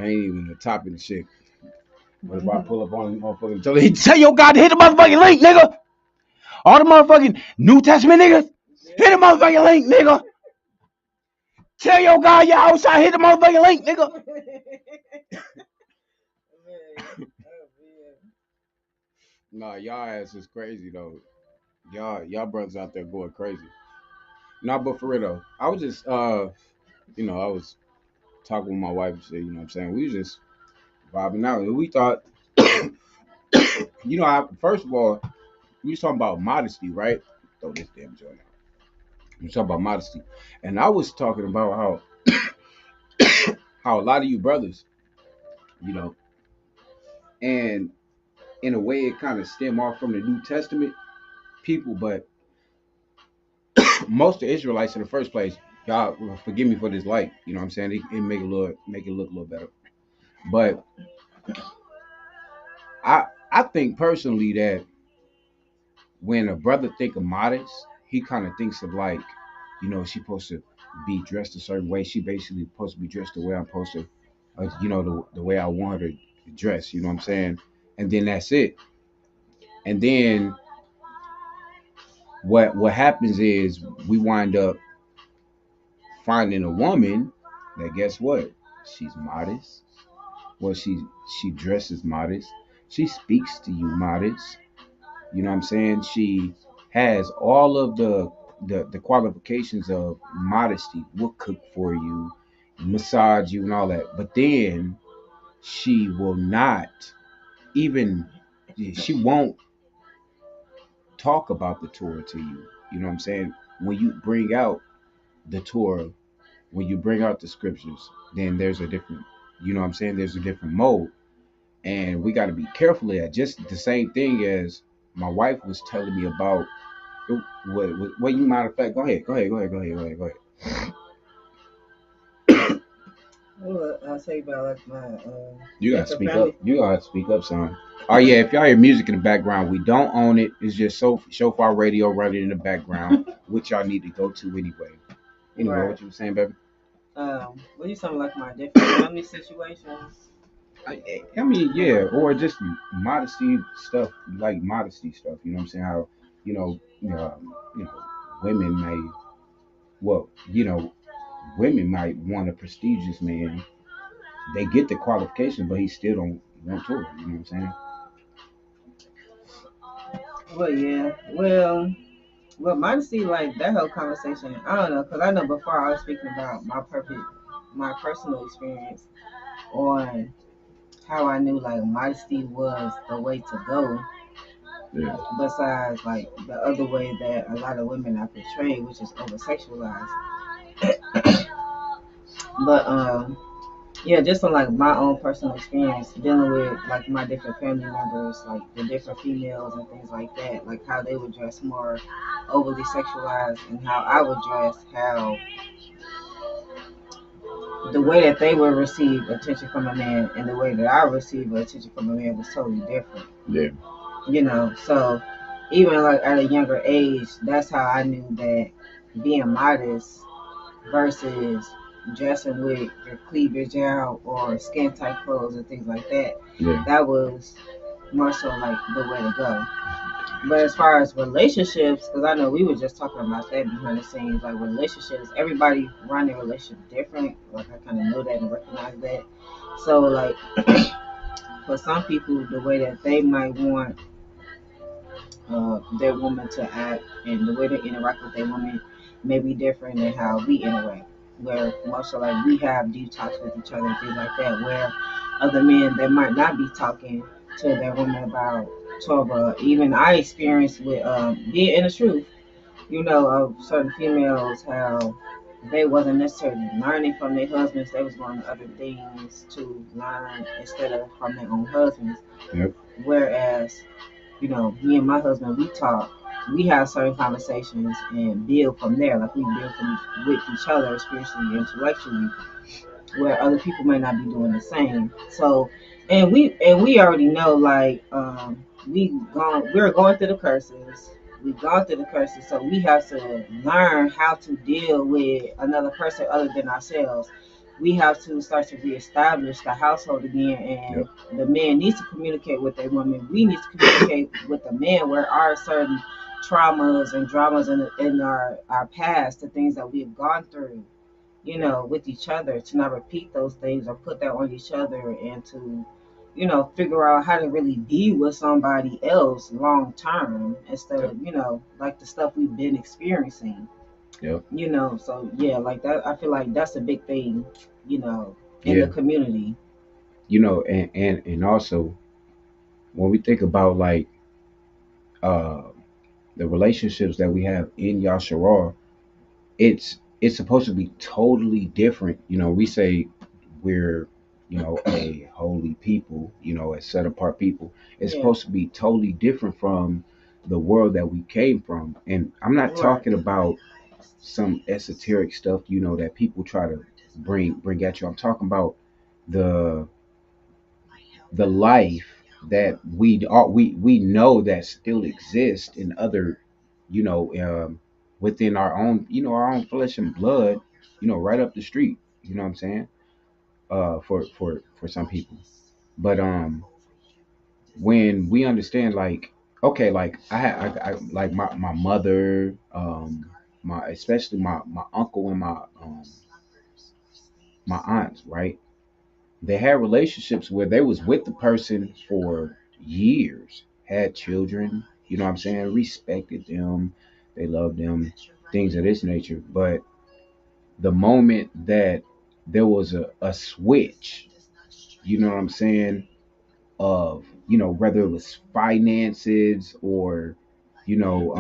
ain't even the topic of shit. But if I pull up on him, motherfucking tell your God to hit the motherfucking link, nigga. All the motherfucking New Testament niggas, hit the motherfucking link, nigga. Tell your God you're outside, hit the motherfucking link, nigga. Nah, y'all ass is crazy though. Y'all brothers out there going crazy. Nah, but for real though, I was just I was talking with my wife and shit, you know what I'm saying? We was just vibing out. And we thought first of all, we was talking about modesty, right? Throw this damn joint out. We was talking about modesty. And I was talking about how a lot of you brothers, you know, and in a way it kind of stem off from the New Testament people, but most of the Israelites in the first place, y'all forgive me for this light, you know what I'm saying? It make it look a little better. But I think personally that when a brother think of modest, he kind of thinks of like, she's supposed to be dressed a certain way. She basically supposed to be dressed the way I'm supposed to, the way I want her to dress. You know what I'm saying? And then that's it. And then what happens is we wind up finding a woman that, guess what? She's modest. Well, she dresses modest. She speaks to you modest. You know what I'm saying? She has all of the qualifications of modesty. Will cook for you, massage you, and all that. But then she will not even. She won't talk about the Torah to you. You know what I'm saying? When you bring out the Torah, when you bring out the scriptures, then there's a different. You know what I'm saying? There's a different mode, and we got to be careful of that. Just the same thing as my wife was telling me about. What you matter of fact? Go ahead. Well, I'll tell you about like my. You gotta speak up. You gotta speak up, son. Oh yeah, if y'all hear music in the background, we don't own it. It's just Shofar radio running in the background, which y'all need to go to anyway. Anyway, right. What you were saying, baby? What you talking like my different family situations? I mean, yeah, or just modesty stuff, like modesty stuff. You know what I'm saying? How women may, women might want a prestigious man. They get the qualification, but he still don't want to. You know what I'm saying? Well, yeah. Well, modesty, like that whole conversation. I don't know, cause I know before I was speaking about my personal experience on how I knew like modesty was the way to go. Yeah. Besides like the other way that a lot of women are portrayed, which is over sexualized. But yeah, just on like my own personal experience dealing with like my different family members, like the different females and things like that, like how they would dress more overly sexualized and how I would dress, how the way that they would receive attention from a man and the way that I receive attention from a man was totally different. Yeah. So even like at a younger age, that's how I knew that being modest versus dressing with your cleavage out or skin tight clothes and things like that, that was more so like the way to go. But as far as relationships, because I know we were just talking about that behind the scenes, like relationships, everybody run their relationship different. Like I kind of know that and recognize that. So like for some people, the way that they might want their woman to act and the way they interact with their woman may be different than how we interact. Where most of like we have deep talks with each other and things like that. Where other men that might not be talking to their woman about Torah. Even I experienced with being in the truth, of certain females how they wasn't necessarily learning from their husbands. They was going to other things to learn instead of from their own husbands. Yep. Whereas, me and my husband, we talk, we have certain conversations and build from there. Like we build with each other spiritually and intellectually, where other people may not be doing the same. So, and we already know like we're going through the curses. We've gone through the curses, so we have to learn how to deal with another person other than ourselves. we have to start to reestablish the household again, and Yep. the man needs to communicate with the woman. We need to communicate with the man where our certain traumas and dramas in our past, the things that we've gone through, with each other, to not repeat those things or put that on each other, and to, figure out how to really be with somebody else long term instead Yep. of, like the stuff we've been experiencing. Yep. So yeah, like that, I feel like that's a big thing, in the Yeah. community. And also when we think about like uh the relationships that we have in Yasharal, it's supposed to be totally different. We say we're a holy people, a set apart people. It's Yeah. supposed to be totally different from the world that we came from. And I'm not Right. talking about some esoteric stuff, that people try to bring at you. I'm talking about the the life that we know that still exists in other, within our own flesh and blood, right up the street. You know what I'm saying? For some people, but when we understand, like, okay, like I like my mother, my especially my uncle and my aunts, right? They had relationships where they was with the person for years, had children, you know what I'm saying, respected them, they loved them, things of this nature. But the moment that there was a switch, you know what I'm saying, of, whether it was finances or, you know,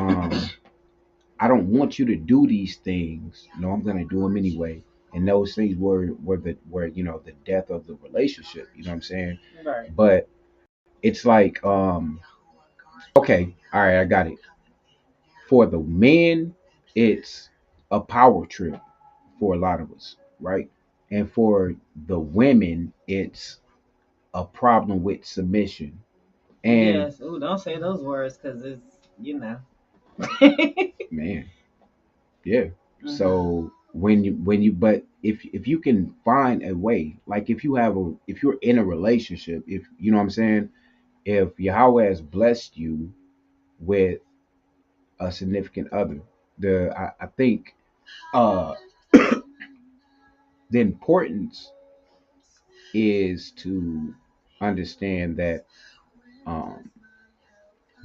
I don't want you to do these things. No, I'm gonna do them anyway. And those things were the death of the relationship. You know what I'm saying? Right. But it's like, okay, all right, I got it. For the men, it's a power trip for a lot of us, right? And for the women, it's a problem with submission. And Yes. Oh, don't say those words because it's, you know. man, yeah. Mhm. So when you but if you can find a way, like if you're in a relationship, if you know what I'm saying, if Yahweh has blessed you with a significant other, I think uh the importance is to understand that um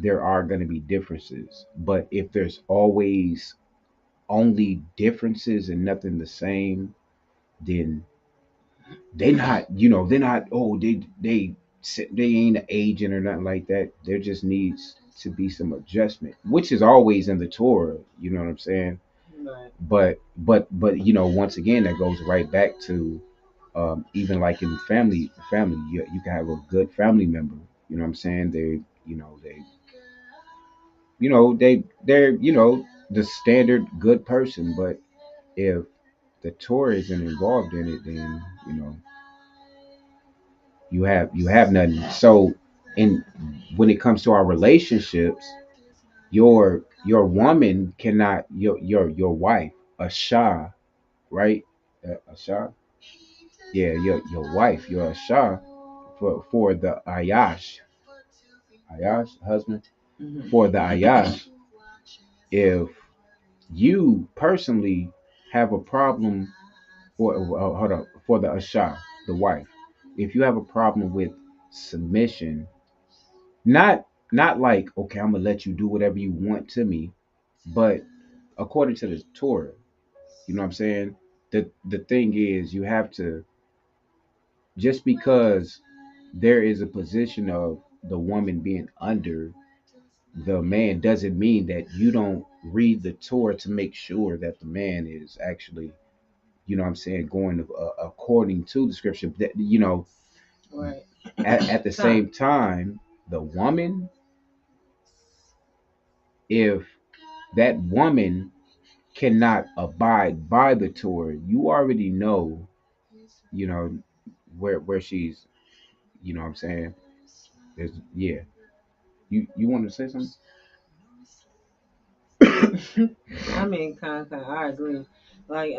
there are going to be differences, but if there's always only differences and nothing the same, then they're not, oh, they ain't an agent or nothing like that. There just needs to be some adjustment, which is always in the Torah. You know what I'm saying? Right. But once again, that goes right back to, even like in family, you can have a good family member. You know what I'm saying? They're the standard good person, but if the Torah isn't involved in it, then you have nothing. So, in when it comes to our relationships, your woman cannot, your wife, a shah, right? A shah, yeah, your wife, your shah, for the ayash husband, Mhm. for the ayash. If you personally have a problem, hold up, for the asha, the wife, if you have a problem with submission, not like, okay, I'm gonna let you do whatever you want to me, but according to the Torah, you know what I'm saying. The thing is, you have to, just because there is a position of the woman being under the man doesn't mean that you don't read the Torah to make sure that the man is actually, you know what I'm saying, going according to the scripture. That, Right. at the Time. same time, the woman, if that woman cannot abide by the Torah, you already know, you know, where she's, you know what I'm saying? There's, yeah. You want to say something? I mean, kind, I agree. Like,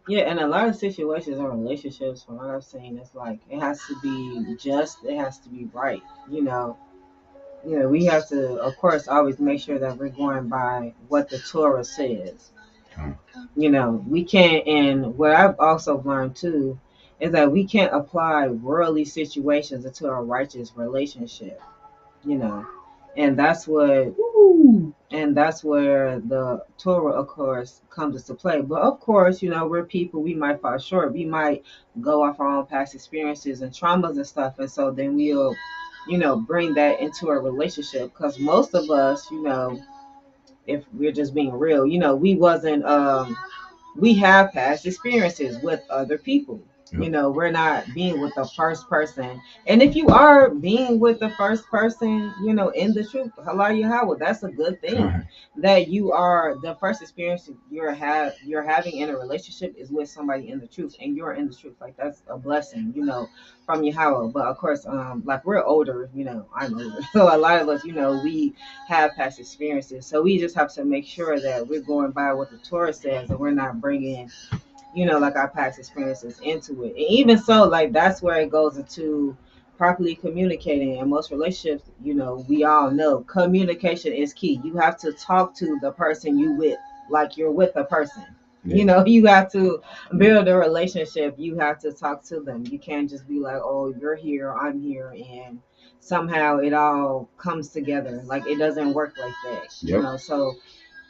Yeah, and a lot of situations in relationships, from what I've seen, it's like it has to be just, it has to be right. We have to, of course, always make sure that we're going by what the Torah says. Huh. We can't, and what I've also learned too is that we can't apply worldly situations into a righteous relationship. You know, and that's where the Torah, of course, comes into play. But of course, we're people. We might fall short. We might go off our own past experiences and traumas and stuff, and so then we'll, bring that into a relationship. Because most of us, if we're just being real, we wasn't we have past experiences with other people. Yep. We're not being with the first person. And if you are being with the first person, in the truth, halal Yahweh, that's a good thing. Con. That you are the first experience you're having in a relationship is with somebody in the truth, and you're in the truth. Like that's a blessing, from Yahweh. But of course, like we're older, I'm older, so a lot of us, we have past experiences. So we just have to make sure that we're going by what the Torah says and we're not bringing, like our past experiences into it. And even so, like that's where it goes into properly communicating. In most relationships, we all know communication is key. You have to talk to the person you with like you're with a person. Yeah. You have to build a relationship. You have to talk to them. You can't just be like, oh, you're here, I'm here, and somehow it all comes together. Like it doesn't work like that. Yep. So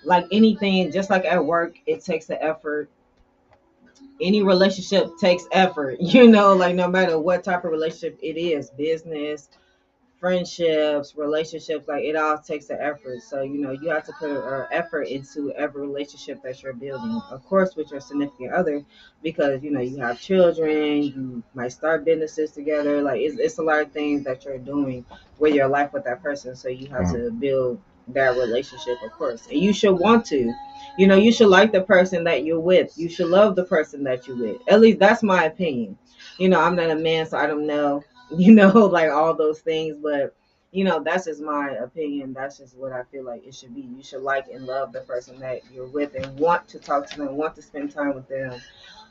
like anything, just like at work, it takes the effort. Any relationship takes effort, like no matter what type of relationship it is, business, friendships, relationships, like it all takes an effort. So you have to put effort into every relationship that you're building, of course, with your significant other, because you have children, you might start businesses together. Like it's a lot of things that you're doing with your life with that person, so you have Con. to build that relationship, of course, and you should want to. You should like the person that you're with. You should love the person that you're with. At least that's my opinion. I'm not a man, so I don't know, like all those things. But, that's just my opinion. That's just what I feel like it should be. You should like and love the person that you're with and want to talk to them, want to spend time with them,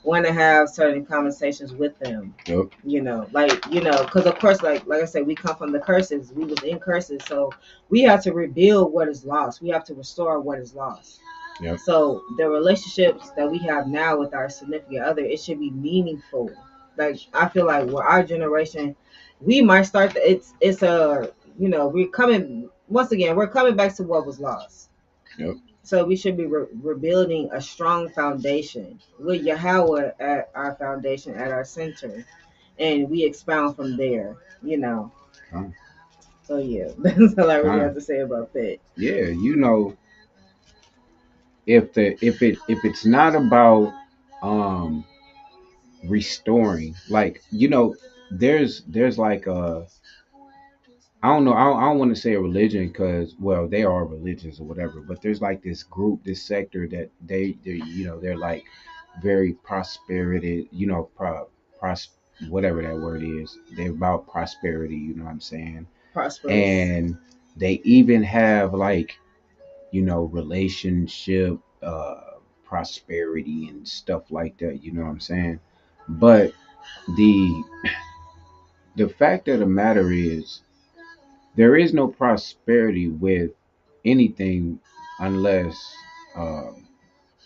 want to have certain conversations with them. Yep. Because of course, like I said, we come from the curses. We was in curses, so we have to rebuild what is lost. We have to restore what is lost. Yep. So the relationships that we have now with our significant other, it should be meaningful. Like I feel like with our generation, we might start. It's a we're coming once again. We're coming back to what was lost. Yep. So we should be rebuilding a strong foundation with Yahweh at our foundation, at our center, and we expound from there. Con. So yeah, that's all I really have Con. to say about that. Yeah, if it's not about um restoring, like there's like I don't know. I don't want to say a religion because, well, they are religions or whatever. But there's like this group, this sector that they're like very prosperity. Pros whatever that word is. They're about prosperity. You know what I'm saying? Prosperous. And they even have like relationship prosperity and stuff like that. You know what I'm saying? But the the fact of the matter is there is no prosperity with anything unless um,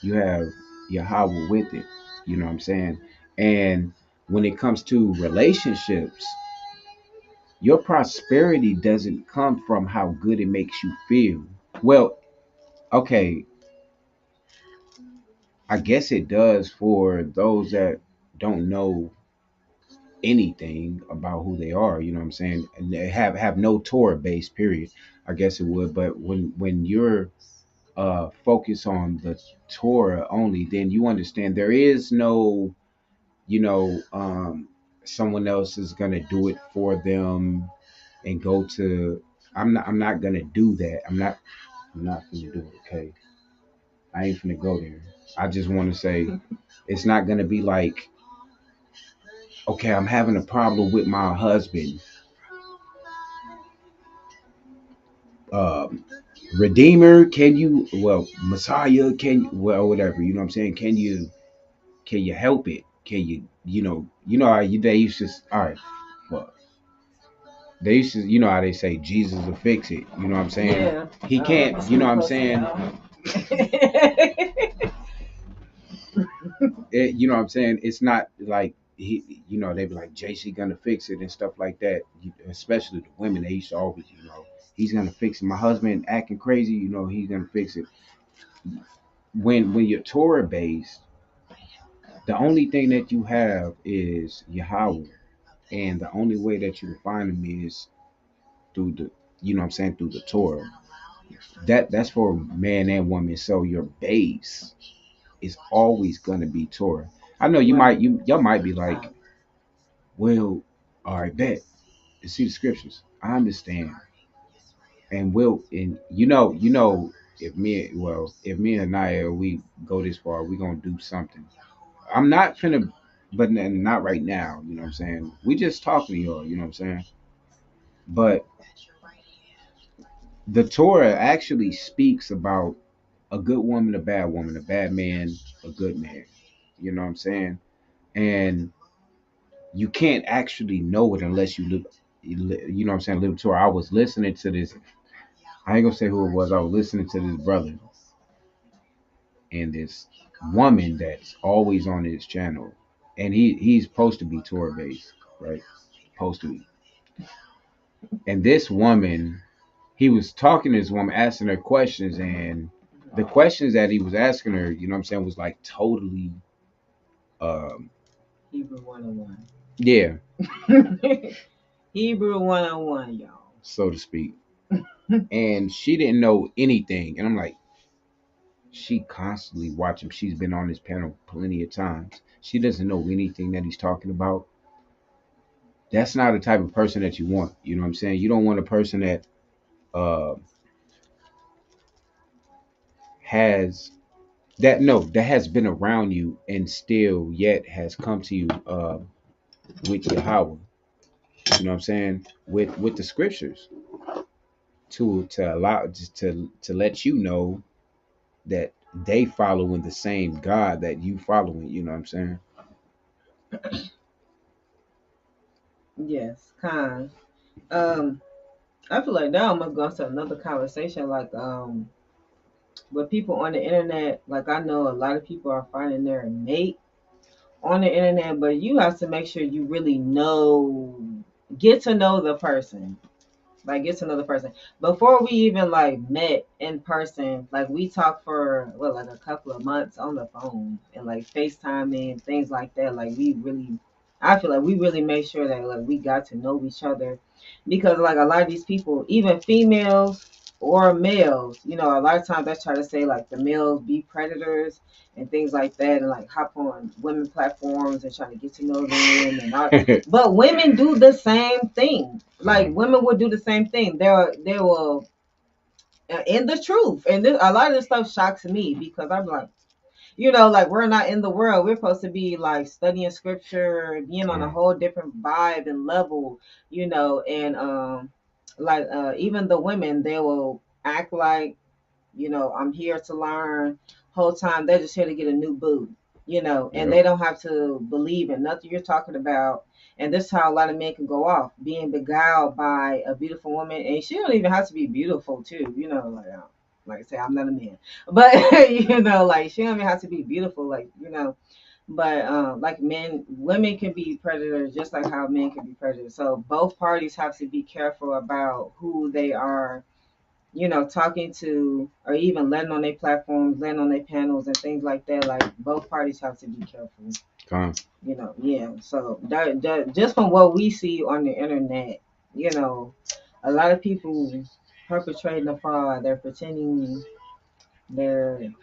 you have Yahweh with it. You know what I'm saying? And when it comes to relationships, your prosperity doesn't come from how good it makes you feel. Well, okay, I guess it does for those that don't know anything about who they are, you know what I'm saying? And they have no Torah base period. I guess it would, but when you're focus on the Torah only, then you understand there is no, you know, someone else is gonna do it for them and go to. I'm not gonna do that. I'm not gonna do it. Okay, I ain't gonna go there. I just want to say it's not gonna be like, okay, I'm having a problem with my husband. Um, Redeemer, can you? Well, Messiah, can well, whatever. You know what I'm saying? can you help it? Can you know how they used to, all right, well, they used to, how they say Jesus will fix it. You know what I'm saying? Yeah. He Let can't, me you know sleep what I'm close to saying? y'all. You know what I'm saying? It's not like they be like JC gonna fix it and stuff like that. Especially the women, they used to always, he's gonna fix it. My husband acting crazy, he's gonna fix it. When you're Torah based, the only thing that you have is Yahweh, and the only way that you can find him is through the, what I'm saying, through the Torah. That's for man and woman. So your base is always gonna be Torah. I know Right. y'all might be like, well, all right, bet. You see the scriptures. I understand. And if me and Naya, we go this far, we gonna do something. I'm not finna, but not right now. You know what I'm saying? We just talking to y'all. You know what I'm saying? But the Torah actually speaks about a good woman, a bad man, a good man. You know what I'm saying? And you can't actually know it unless you live. You know what I'm saying? Live Torah. I was listening to this. I ain't gonna say who it was. I was listening to this brother and this woman that's always on his channel, and he's supposed to be Torah based, right? Supposed to be. And this woman, he was talking to this woman, asking her questions, and the questions that he was asking her, you know what I'm saying, was like totally, um, Hebrew 101. yeah, Hebrew 101, y'all. so to speak. And she didn't know anything, and I'm like, she constantly watching. She's been on this panel plenty of times. She doesn't know anything that he's talking about. That's not the type of person that you want. You know what I'm saying? You don't want a person that uh, has that has been around you and still yet has come to you with Yahweh. You know what I'm saying? With the scriptures to allow just to let you know that they following the same God that you following. You know what I'm saying? Yes, kind. Um, I feel like that almost goes to another conversation. Like, with people on the internet, like I know a lot of people are finding their mate on the internet, but you have to make sure you really get to know the person. Like get to know the person before we even like met in person. Like we talked for what, like a couple of months on the phone and like FaceTiming and things like that. Like we really, I feel like we really made sure that like we got to know each other, because like a lot of these people, even females or males, a lot of times I try to say like the males be predators and things like that, and like hop on women platforms and try to get to know them and all. But women do the same thing. Like women would do the same thing. They will in the truth, and a lot of this stuff shocks me because I'm like, like we're not in the world. We're supposed to be like studying scripture, being on a whole different vibe and level, and like even the women, they will act like, I'm here to learn. Whole time they're just here to get a new boo, and they Yep. don't have to believe in nothing you're talking about. And this is how a lot of men can go off, being beguiled by a beautiful woman, and she don't even have to be beautiful too, like I say, I'm not a man, but like she don't even have to be beautiful, like But like women can be predators just like how men can be predators. So both parties have to be careful about who they are, talking to, or even letting on their platforms, letting on their panels and things like that. Like both parties have to be careful. Con. Yeah. So that just from what we see on the internet, a lot of people perpetrating the fraud. They're pretending they're,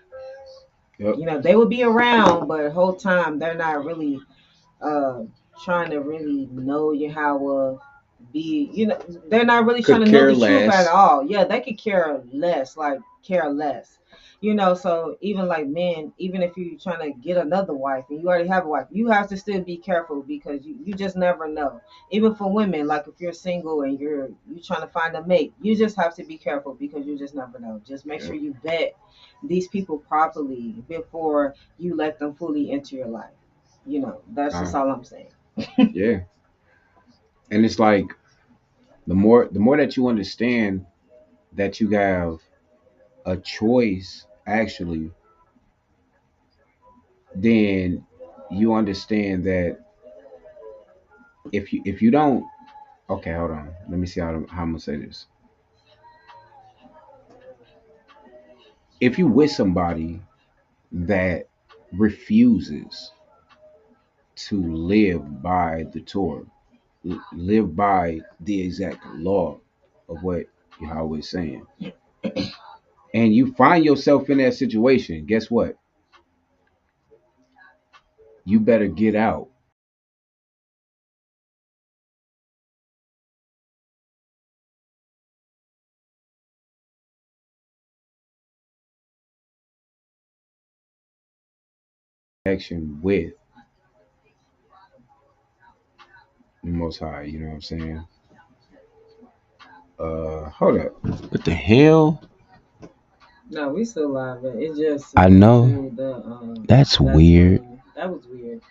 Yep. they will be around, but the whole time they're not really uh trying to really know Yahweh, be they're not really trying Could to know care the truth at less. all. Yeah, they could care less, like care less. So even like men, even if you're trying to get another wife and you already have a wife, you have to still be careful because you just never know. Even for women, like if you're single and you trying to find a mate, you just have to be careful because you just never know. Just make sure Yep. you vet these people properly before you let them fully into your life. You know, that's just all I'm saying. Yeah, and it's like the more that you understand that you have a choice, actually, then you understand that if you don't, okay, hold on, let me see how I'm gonna say this. If you with somebody that refuses to live by the Torah, live by the exact law of what Yahweh is saying, and you find yourself in that situation, guess what? You better get out. Action with the Most High. You know what I'm saying? Hold up. What the hell? No, we still live, but it just I went know. to the That's that weird. screen. That was weird.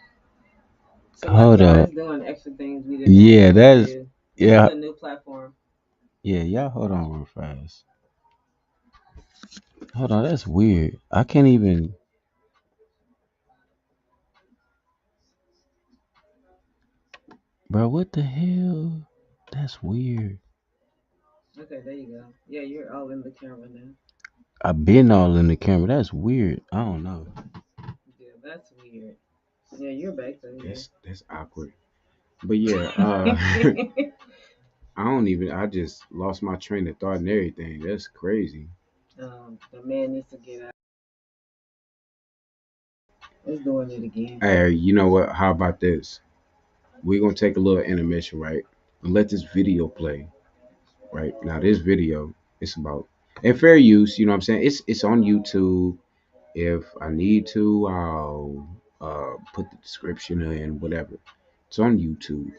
Hold Somebody's up. always doing extra things we didn't know Yeah, they could that's do. This is yeah. a new platform. Yeah, y'all hold on real fast. Hold on, that's weird. I can't even bro, what the hell? That's weird. Okay, there you go. Yeah, you're all in the camera now. I've been all in the camera. That's weird. I don't know. Yeah, that's weird. Yeah, you're back there. Yeah. That's awkward. But yeah, I don't even I just lost my train of thought and everything. That's crazy. The man needs to get out. It's doing it again. Hey, you know what? How about this? We're gonna take a little intermission, right? And let this video play. Right? Now this video it's about and fair use, you know what I'm saying? It's on YouTube. If I need to, I'll put the description in, whatever. It's on YouTube.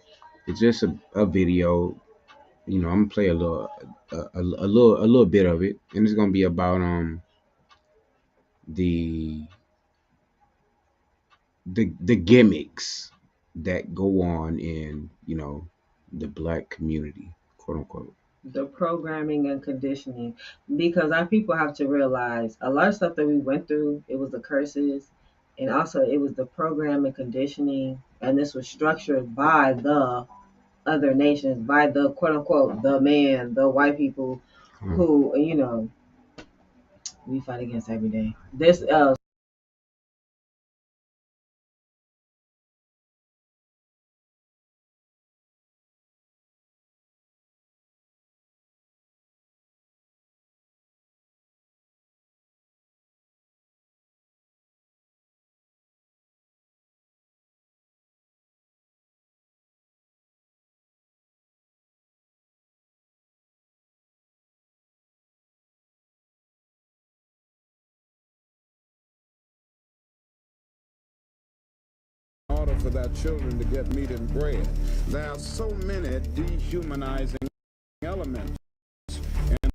It's just a video. You know, I'm gonna play a little bit of it, and it's gonna be about the the gimmicks that go on in the black community, quote unquote. The programming and conditioning, because our people have to realize a lot of stuff that we went through. It was the curses, and also it was the program and conditioning, and this was structured by the other nations, by the quote unquote the man, the white people, Huh. who we fight against every day. This In order for their children to get meat and bread. There are so many dehumanizing elements in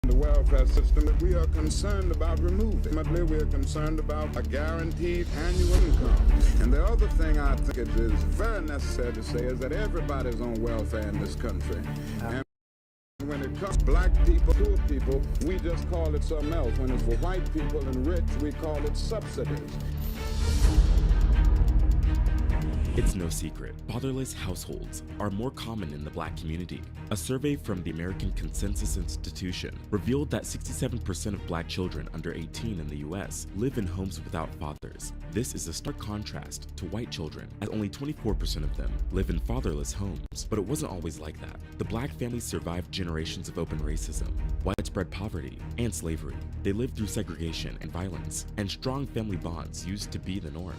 the welfare system that we are concerned about removing. We are concerned about a guaranteed annual income. And the other thing I think it is very necessary to say is that everybody's on welfare in this country. And when it comes to black people, poor people, we just call it something else. When it's for white people and rich, we call it subsidies. It's no secret, fatherless households are more common in the black community. A survey from the American Consensus Institution revealed that 67% of black children under 18 in the US live in homes without fathers. This is a stark contrast to white children, as only 24% of them live in fatherless homes. But it wasn't always like that. The black families survived generations of open racism, widespread poverty, and slavery. They lived through segregation and violence, and strong family bonds used to be the norm.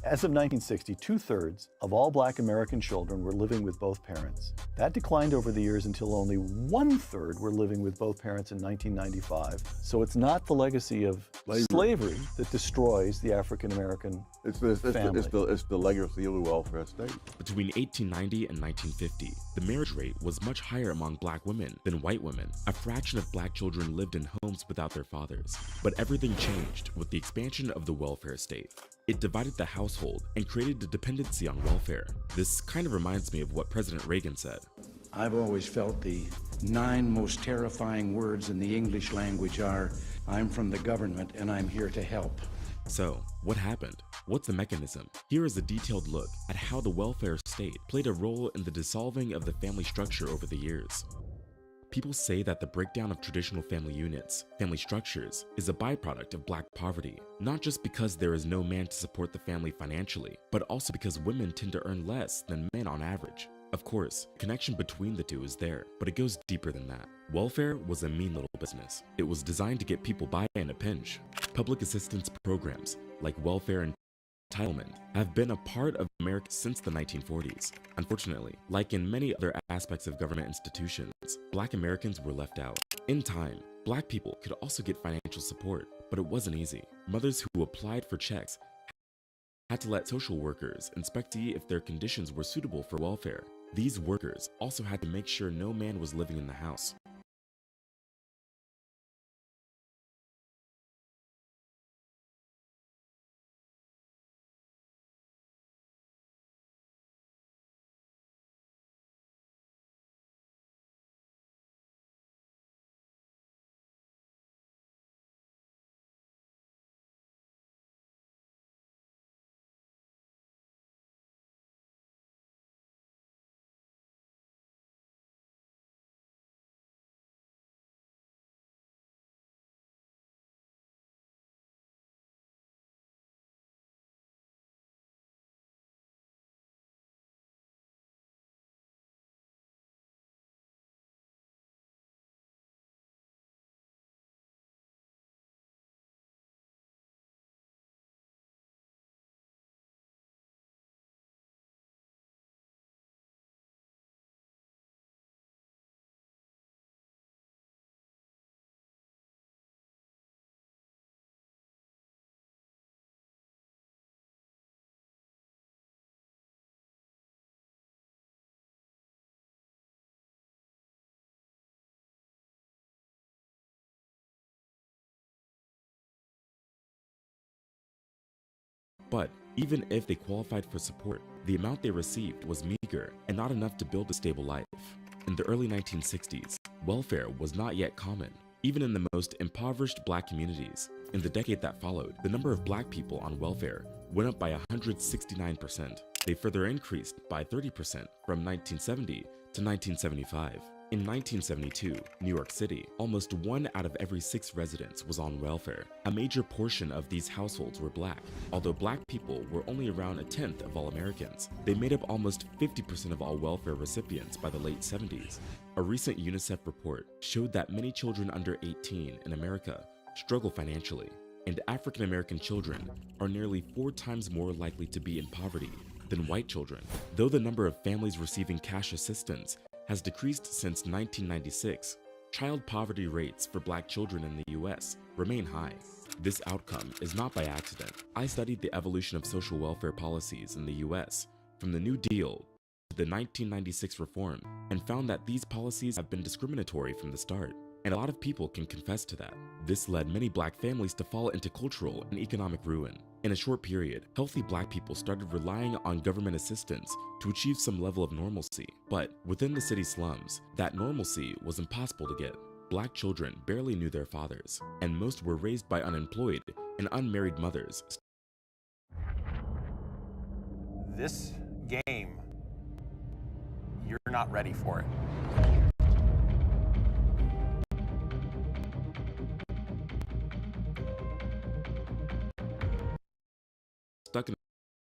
As of 1960, 2/3 of all black American children were living with both parents. That declined over the years until only 1/3 were living with both parents in 1995. So it's not the legacy of slavery that destroys the African American family. It's the legacy of the welfare state. Between 1890 and 1950, the marriage rate was much higher among black women than white women. A fraction of black children lived in homes without their fathers. But everything changed with the expansion of the welfare state. It divided the household household and created a dependency on welfare. This kind of reminds me of what President Reagan said. I've always felt the 9 most terrifying words in the English language are, I'm from the government and I'm here to help. So, what happened? What's the mechanism? Here is a detailed look at how the welfare state played a role in the dissolving of the family structure over the years. People say that the breakdown of traditional family units, family structures, is a byproduct of Black poverty, not just because there is no man to support the family financially, but also because women tend to earn less than men on average. Of course, the connection between the two is there, but it goes deeper than that. Welfare was a mean little business. It was designed to get people by in a pinch. Public assistance programs, like welfare and entitlement, have been a part of America since the 1940s. Unfortunately, like in many other aspects of government institutions, Black Americans were left out. In time, Black people could also get financial support, but it wasn't easy. Mothers who applied for checks had to let social workers inspect to see if their conditions were suitable for welfare. These workers also had to make sure no man was living in the house. But even if they qualified for support, the amount they received was meager and not enough to build a stable life. In the early 1960s, welfare was not yet common, even in the most impoverished Black communities. In the decade that followed, the number of Black people on welfare went up by 169%. They further increased by 30% from 1970 to 1975. In 1972, New York City, almost 1 out of every 6 residents was on welfare. A major portion of these households were Black. Although Black people were only around 1/10 of all Americans, they made up almost 50% of all welfare recipients by the late 70s. A recent UNICEF report showed that many children under 18 in America struggle financially, and African American children are nearly 4 times more likely to be in poverty than white children. Though the number of families receiving cash assistance has decreased since 1996, child poverty rates for Black children in the US remain high. This outcome is not by accident. I studied the evolution of social welfare policies in the US from the New Deal to the 1996 reform and found that these policies have been discriminatory from the start. And a lot of people can confess to that. This led many Black families to fall into cultural and economic ruin. In a short period, healthy Black people started relying on government assistance to achieve some level of normalcy. But within the city slums, that normalcy was impossible to get. Black children barely knew their fathers, and most were raised by unemployed and unmarried mothers. This game, you're not ready for it. Stuck in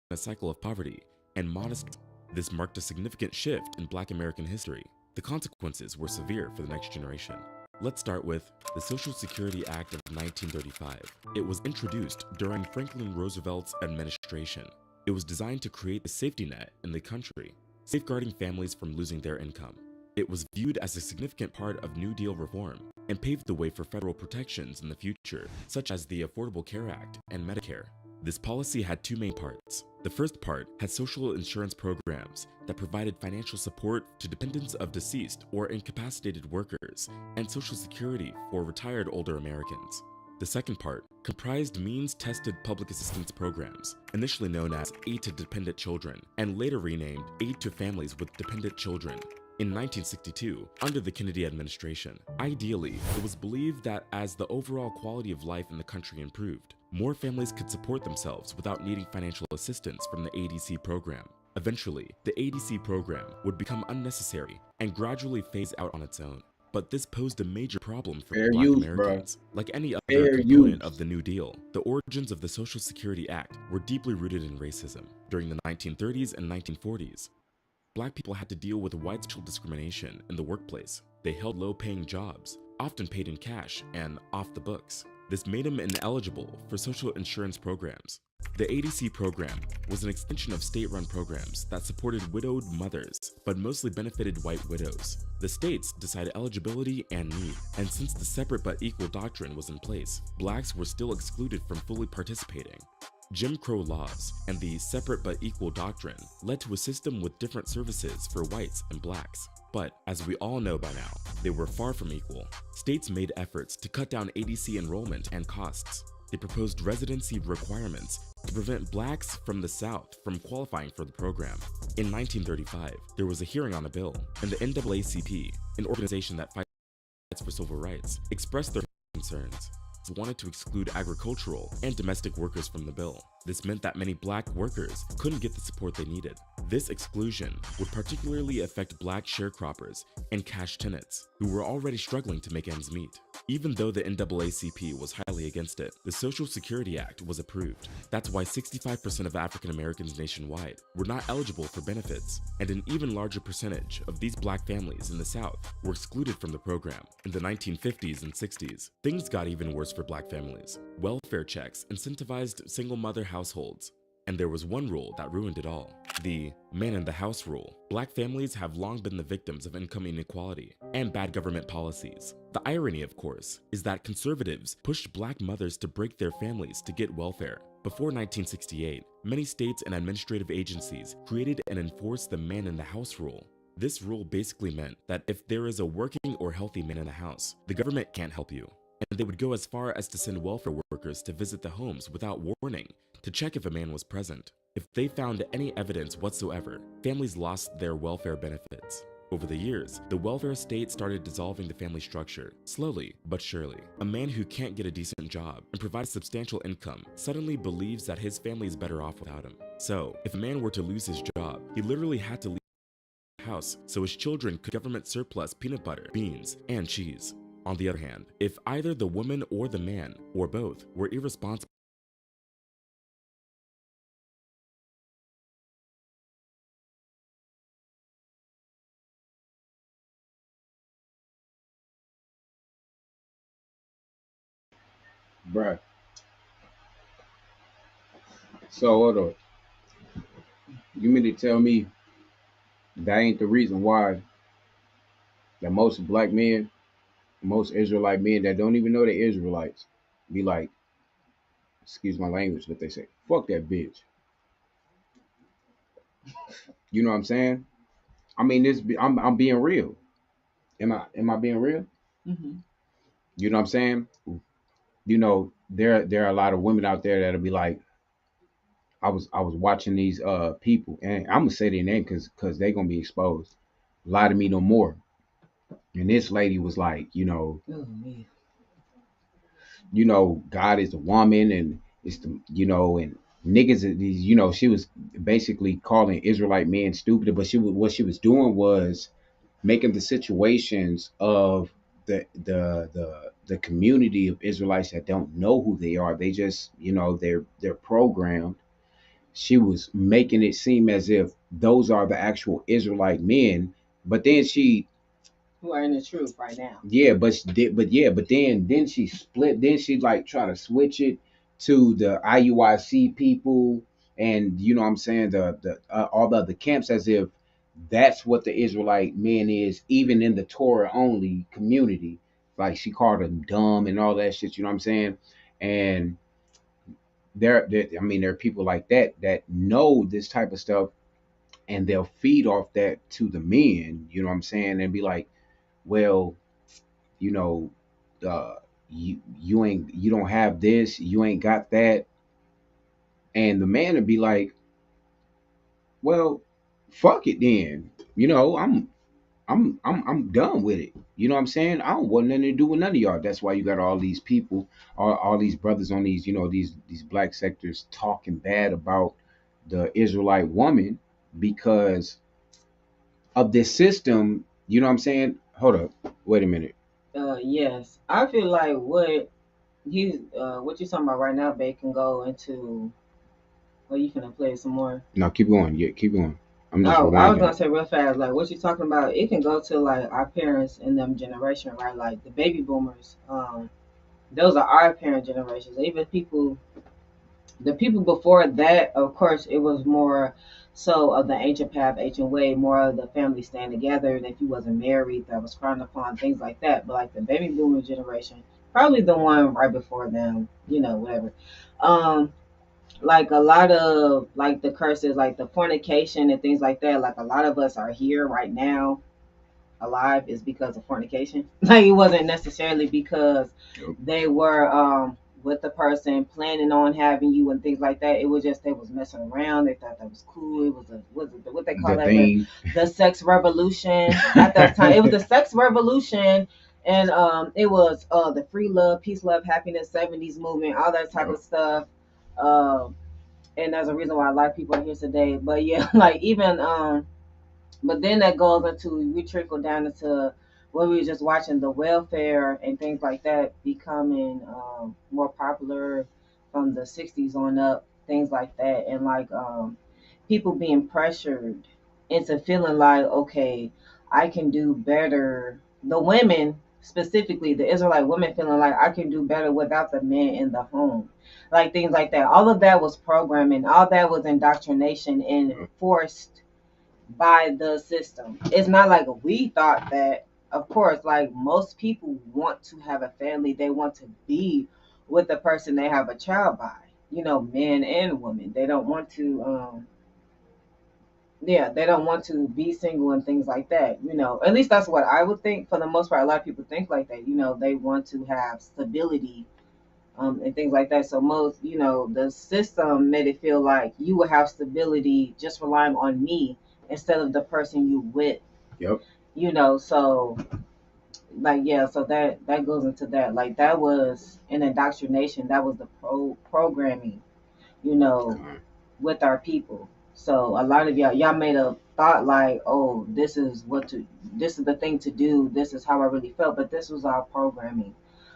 a cycle of poverty and modest. This marked a significant shift in Black American history. The consequences were severe for the next generation. Let's start with the Social Security Act of 1935. It was introduced during Franklin Roosevelt's administration. It was designed to create a safety net in the country, safeguarding families from losing their income. It was viewed as a significant part of New Deal reform and paved the way for federal protections in the future, such as the Affordable Care Act and Medicare. This policy had 2 main parts. The first part had social insurance programs that provided financial support to dependents of deceased or incapacitated workers and Social Security for retired older Americans. The second part comprised means-tested public assistance programs, initially known as Aid to Dependent Children and later renamed Aid to Families with Dependent Children. In 1962, under the Kennedy administration, ideally, it was believed that as the overall quality of life in the country improved, more families could support themselves without needing financial assistance from the ADC program. Eventually, the ADC program would become unnecessary and gradually phase out on its own. But this posed a major problem for Fair Black use, Americans. Like any other Fair component use. of the New Deal, the origins of the Social Security Act were deeply rooted in racism. During the 1930s and 1940s, Black people had to deal with widespread discrimination in the workplace. They held low-paying jobs, often paid in cash and off the books. This made them ineligible for social insurance programs. The ADC program was an extension of state-run programs that supported widowed mothers, but mostly benefited white widows. The states decided eligibility and need, and since the separate but equal doctrine was in place, Blacks were still excluded from fully participating. Jim Crow laws and the separate but equal doctrine led to a system with different services for whites and Blacks. But as we all know by now, they were far from equal. States made efforts to cut down ADC enrollment and costs. They proposed residency requirements to prevent Blacks from the South from qualifying for the program. In 1935, there was a hearing on the bill, and the NAACP, an organization that fights for civil rights, expressed their concerns. Wanted to exclude agricultural and domestic workers from the bill. This meant that many Black workers couldn't get the support they needed. This exclusion would particularly affect Black sharecroppers and cash tenants, who were already struggling to make ends meet. Even though the NAACP was highly against it, the Social Security Act was approved. That's why 65% of African Americans nationwide were not eligible for benefits, and an even larger percentage of these Black families in the South were excluded from the program. In the 1950s and 60s, things got even worse for Black families. Welfare checks incentivized single-mother households, and there was one rule that ruined it all: the man-in-the-house rule. Black families have long been the victims of income inequality and bad government policies. The irony, of course, is that conservatives pushed Black mothers to break their families to get welfare. Before 1968, many states and administrative agencies created and enforced the man-in-the-house rule. This rule basically meant that if there is a working or healthy man in the house, the government can't help you. And they would go as far as to send welfare workers to visit the homes without warning to check if a man was present. If they found any evidence whatsoever, families lost their welfare benefits. Over the years, the welfare state started dissolving the family structure, slowly but surely. A man who can't get a decent job and provide a substantial income suddenly believes that his family is better off without him. So, if a man were to lose his job, he literally had to leave the house so his children could government surplus peanut butter, beans, and cheese. On the other hand, if either the woman or the man, or both, were irresponsible, Bruh. So hold on. You mean to tell me that ain't the reason why that most Black men, most Israelite men that don't even know they're Israelites, be like, excuse my language, but they say, fuck that bitch. You know what I'm saying? I mean, I'm being real. Am I being real? Mm-hmm. You know what I'm saying? You know, there are a lot of women out there that'll be like, I was watching these people, and I'm gonna say their name because they're gonna be exposed. Lie to me no more. And this lady was like, Oh, man. God is a woman, and it's the, and niggas are these, she was basically calling Israelite men stupid, but what she was doing was making the situations of the community of Israelites that don't know who they are. They just, they're programmed. She was making it seem as if those are the actual Israelite men, but then she, Who are in the truth right now? yeah, but then she split. Then she like try to switch it to the IUIC people, and what I'm saying, the all the other camps, as if that's what the Israelite man is, even in the Torah only community. Like she called them dumb and all that shit. You know what I'm saying? And I mean, there are people like that that know this type of stuff, and they'll feed off that to the men. You know what I'm saying? And be like, well, you know, uh, you don't have this, you ain't got that, and the man would be like, well, fuck it then. I'm done with it. You know what I'm saying? I don't want nothing to do with none of y'all. That's why you got all these people, all these brothers on these, these black sectors talking bad about the Israelite woman because of this system. You know what I'm saying? Hold up, wait a minute. Yes, I feel like what you talking about right now, Babe, can go into. Well, you finna play some more. No, keep going. Yeah, keep going. I'm just Oh, I was gonna rewinding. say real fast, like what you talking about, it can go to like our parents in them generation, right? Like the baby boomers. Those are our parent generations. Even the people before that, of course, it was more so of the ancient path, ancient way, more of the family staying together. And if you wasn't married, that was frowned upon, things like that. But like the baby boomer generation, probably the one right before them, whatever. Um, like a lot of like the curses, like the fornication and things like that. Like a lot of us are here right now alive is because of fornication. Like it wasn't necessarily because they were with the person planning on having you and things like that. It was just they was messing around. They thought that was cool. It was what they call The that, thing. the sex revolution at that time. It was the sex revolution. And it was the free love, peace, love, happiness, 70s movement, all that type of stuff. And there's a reason why a lot of people are here today. But yeah, like even but then that goes into, we trickle down into what we were just watching, the welfare and things like that becoming more popular from the 60s on up, things like that. And like people being pressured into feeling like, okay, I can do better. The women, specifically the Israelite women, feeling like I can do better without the men in the home. Like things like that. All of that was programming. All that was indoctrination and forced by the system. It's not like we thought that. Of course, like most people want to have a family, they want to be with the person they have a child by. Men and women. They don't want to yeah, they don't want to be single and things like that. At least that's what I would think. For the most part, a lot of people think like that. They want to have stability and things like that. So most, the system made it feel like you will have stability just relying on me instead of the person you with. Yep. So like yeah, so that goes into that. Like that was an indoctrination. That was the programming, you know, with our people. So a lot of y'all made a thought like, oh, this is the thing to do. This is how I really felt. But this was our programming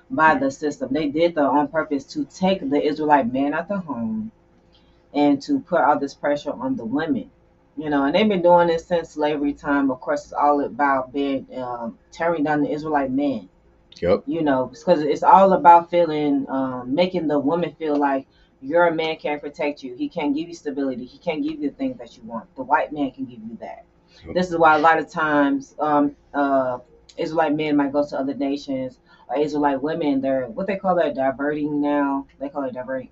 by the system. They did that on purpose to take the Israelite man out the home and to put all this pressure on the women. And they've been doing this since slavery time. Of course, it's all about being tearing down the Israelite man. Yep. Because it's all about feeling, making the woman feel like your man can't protect you. He can't give you stability. He can't give you the things that you want. The white man can give you that. This is why a lot of times Israelite men might go to other nations, or Israelite women, they're what they call that, diverting now. They call it diverting.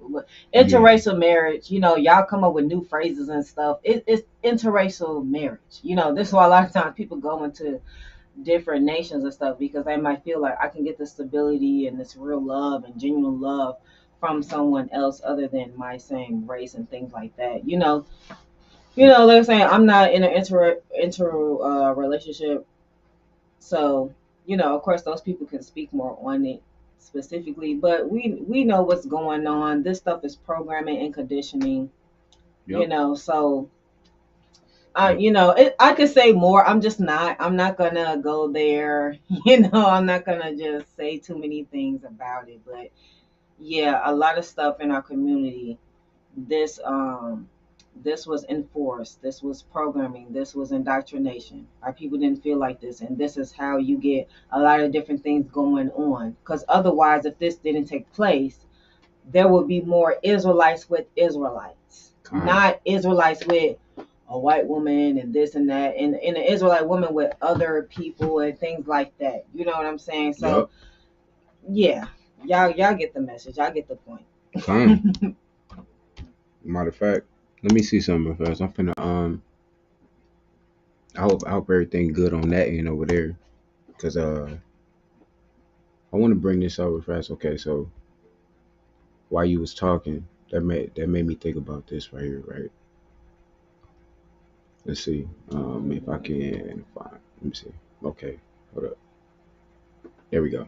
Interracial marriage. Y'all come up with new phrases and stuff. It's interracial marriage. This is why a lot of times people go into different nations and stuff because they might feel like I can get the stability and this real love and genuine love from someone else other than my same race and things like that. They're saying I'm not in an inter relationship, so of course those people can speak more on it specifically, but we know what's going on. This stuff is programming and conditioning. Yep. So I could say more. I'm not gonna go there. I'm not gonna just say too many things about it. But yeah, a lot of stuff in our community. This this was enforced. This was programming. This was indoctrination. Our people didn't feel like this, and this is how you get a lot of different things going on. Because otherwise, if this didn't take place, there would be more Israelites with Israelites, not Israelites with a white woman and this and that, and an Israelite woman with other people and things like that. You know what I'm saying? So, yeah, y'all get the message. Y'all get the point. Matter of fact, let me see something first. I'm finna I hope everything good on that end over there, cause I want to bring this over fast. Okay, so while you was talking, that made me think about this right here, right? Let's see. If I can find. Let me see. Okay, hold up. There we go.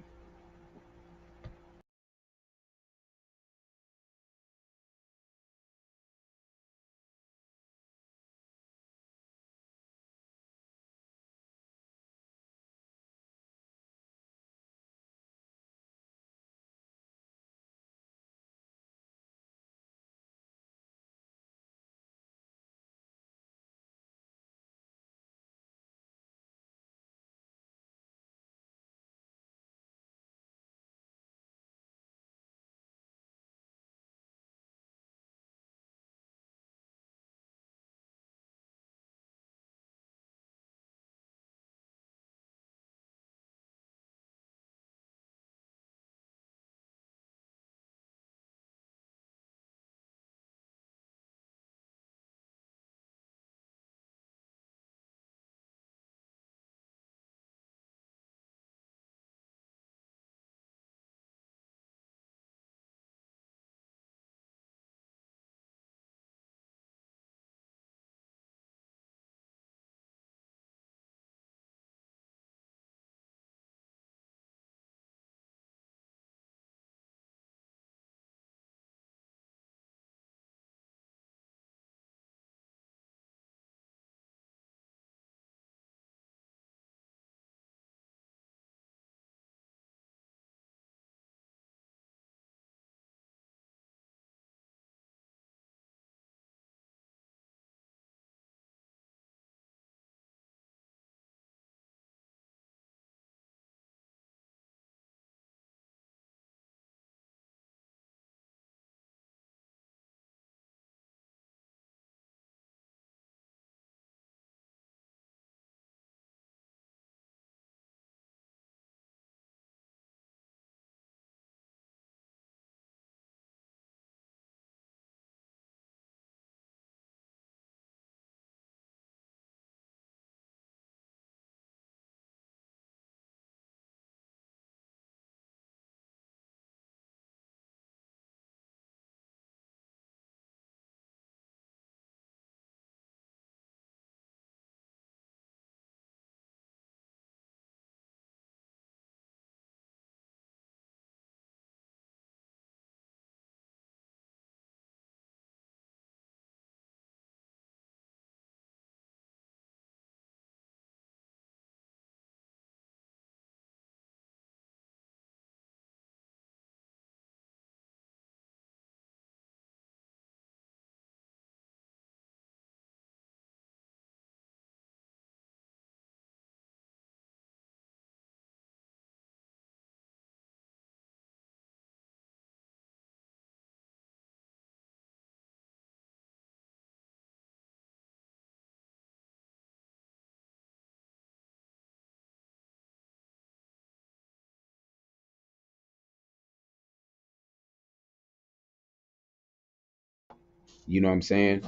You know what I'm saying?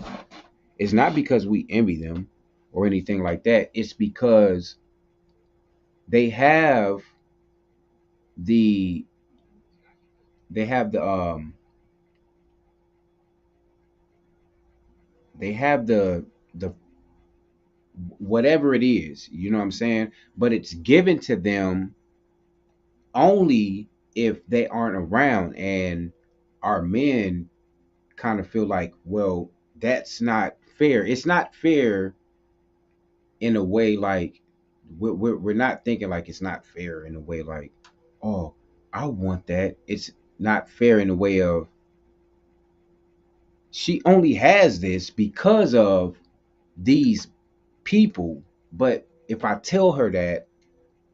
It's not because we envy them or anything like that. It's because they have the they have the they have the whatever it is, you know what I'm saying? But it's given to them only if they aren't around, and our men kind of feel like, well, that's not fair. It's not fair in a way like we're not thinking like it's not fair in a way like, oh, I want that. It's not fair in a way of she only has this because of these people. But if I tell her that,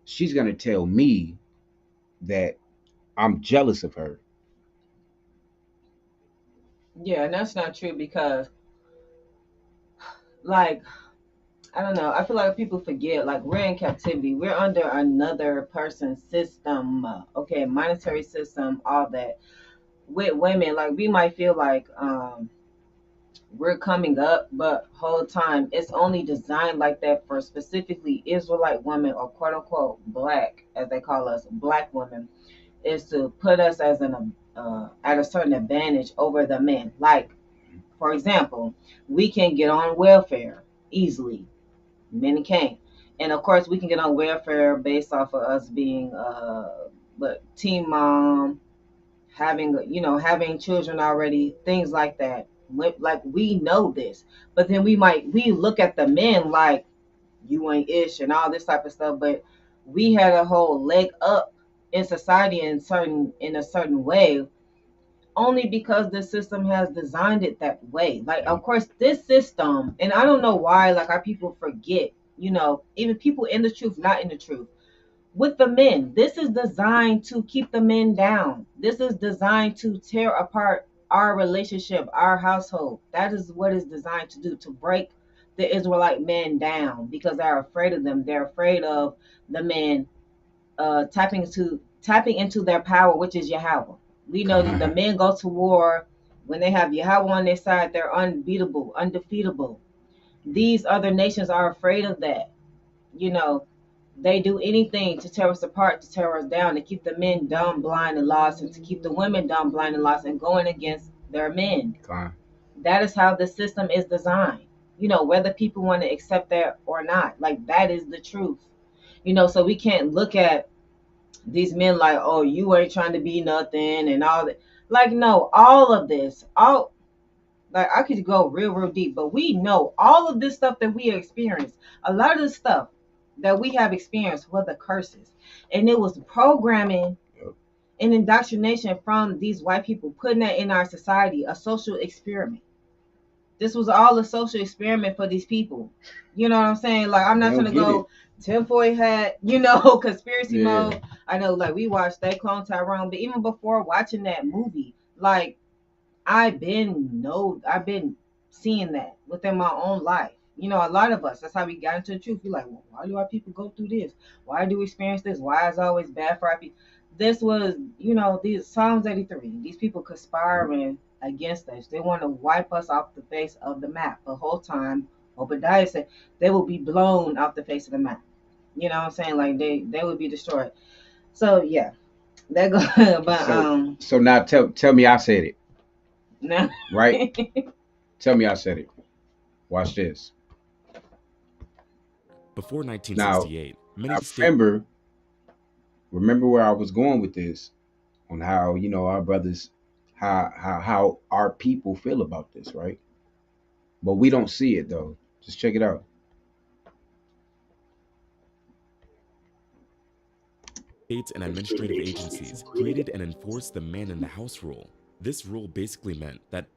she's gonna tell me that I'm jealous of her. Yeah, and that's not true because, like, I don't know. I feel like people forget, like, we're in captivity. We're under another person's system, okay, monetary system, all that. With women, like, we might feel like, we're coming up, but whole time it's only designed like that for specifically Israelite women, or quote unquote black, as they call us, black women, is to put us as an at a certain advantage over the men. Like, for example, we can get on welfare easily. Men can't. And of course, we can get on welfare based off of us being, but teen mom, having, having children already, things like that. Like, we know this, but then we look at the men like, you ain't ish and all this type of stuff. But we had a whole leg up in society in a certain way, only because the system has designed it that way. Like, of course, this system, and I don't know why, like, our people forget, even people in the truth, not in the truth, with the men, this is designed to keep the men down. This is designed to tear apart our relationship, our household. That is what it's designed to do, to break the Israelite men down, because they're afraid of them. They're afraid of the men tapping into their power, which is Yahweh. We know that the men go to war when they have Yahweh on their side. They're unbeatable, undefeatable. These other nations are afraid of that. You know, they do anything to tear us apart, to tear us down, to keep the men dumb, blind, and lost, and to keep the women dumb, blind, and lost, and going against their men. That is how the system is designed. Whether people want to accept that or not, like, that is the truth. So we can't look at these men like, oh, you ain't trying to be nothing and all that. Like, no, all of this, like, I could go real deep, but we know all of this stuff that we experience. A lot of the stuff that we have experienced were the curses, and it was programming and indoctrination from these white people, putting that in our society, a social experiment. This was all a social experiment for these people. You know what I'm saying? Like, I'm not gonna go tinfoil hat, conspiracy mode. I know, like, we watched They Clone Tyrone, but even before watching that movie, like, I've been seeing that within my own life. A lot of us, that's how we got into the truth. You're like, well, why do our people go through this? Why do we experience this? Why is it always bad for our people? This was, these Psalms 83. These people conspiring against us. They want to wipe us off the face of the map. The whole time, Obadiah said they will be blown off the face of the map. You know what I'm saying? Like, they would be destroyed. So yeah, that go. But so now tell me I said it. No. Right? Tell me I said it. Watch this. Before 1968, now remember where I was going with this, on how, our brothers, how our people feel about this, right? But we don't see it though. Just check it out. States and administrative agencies created and enforced the man in the house rule. This rule basically meant that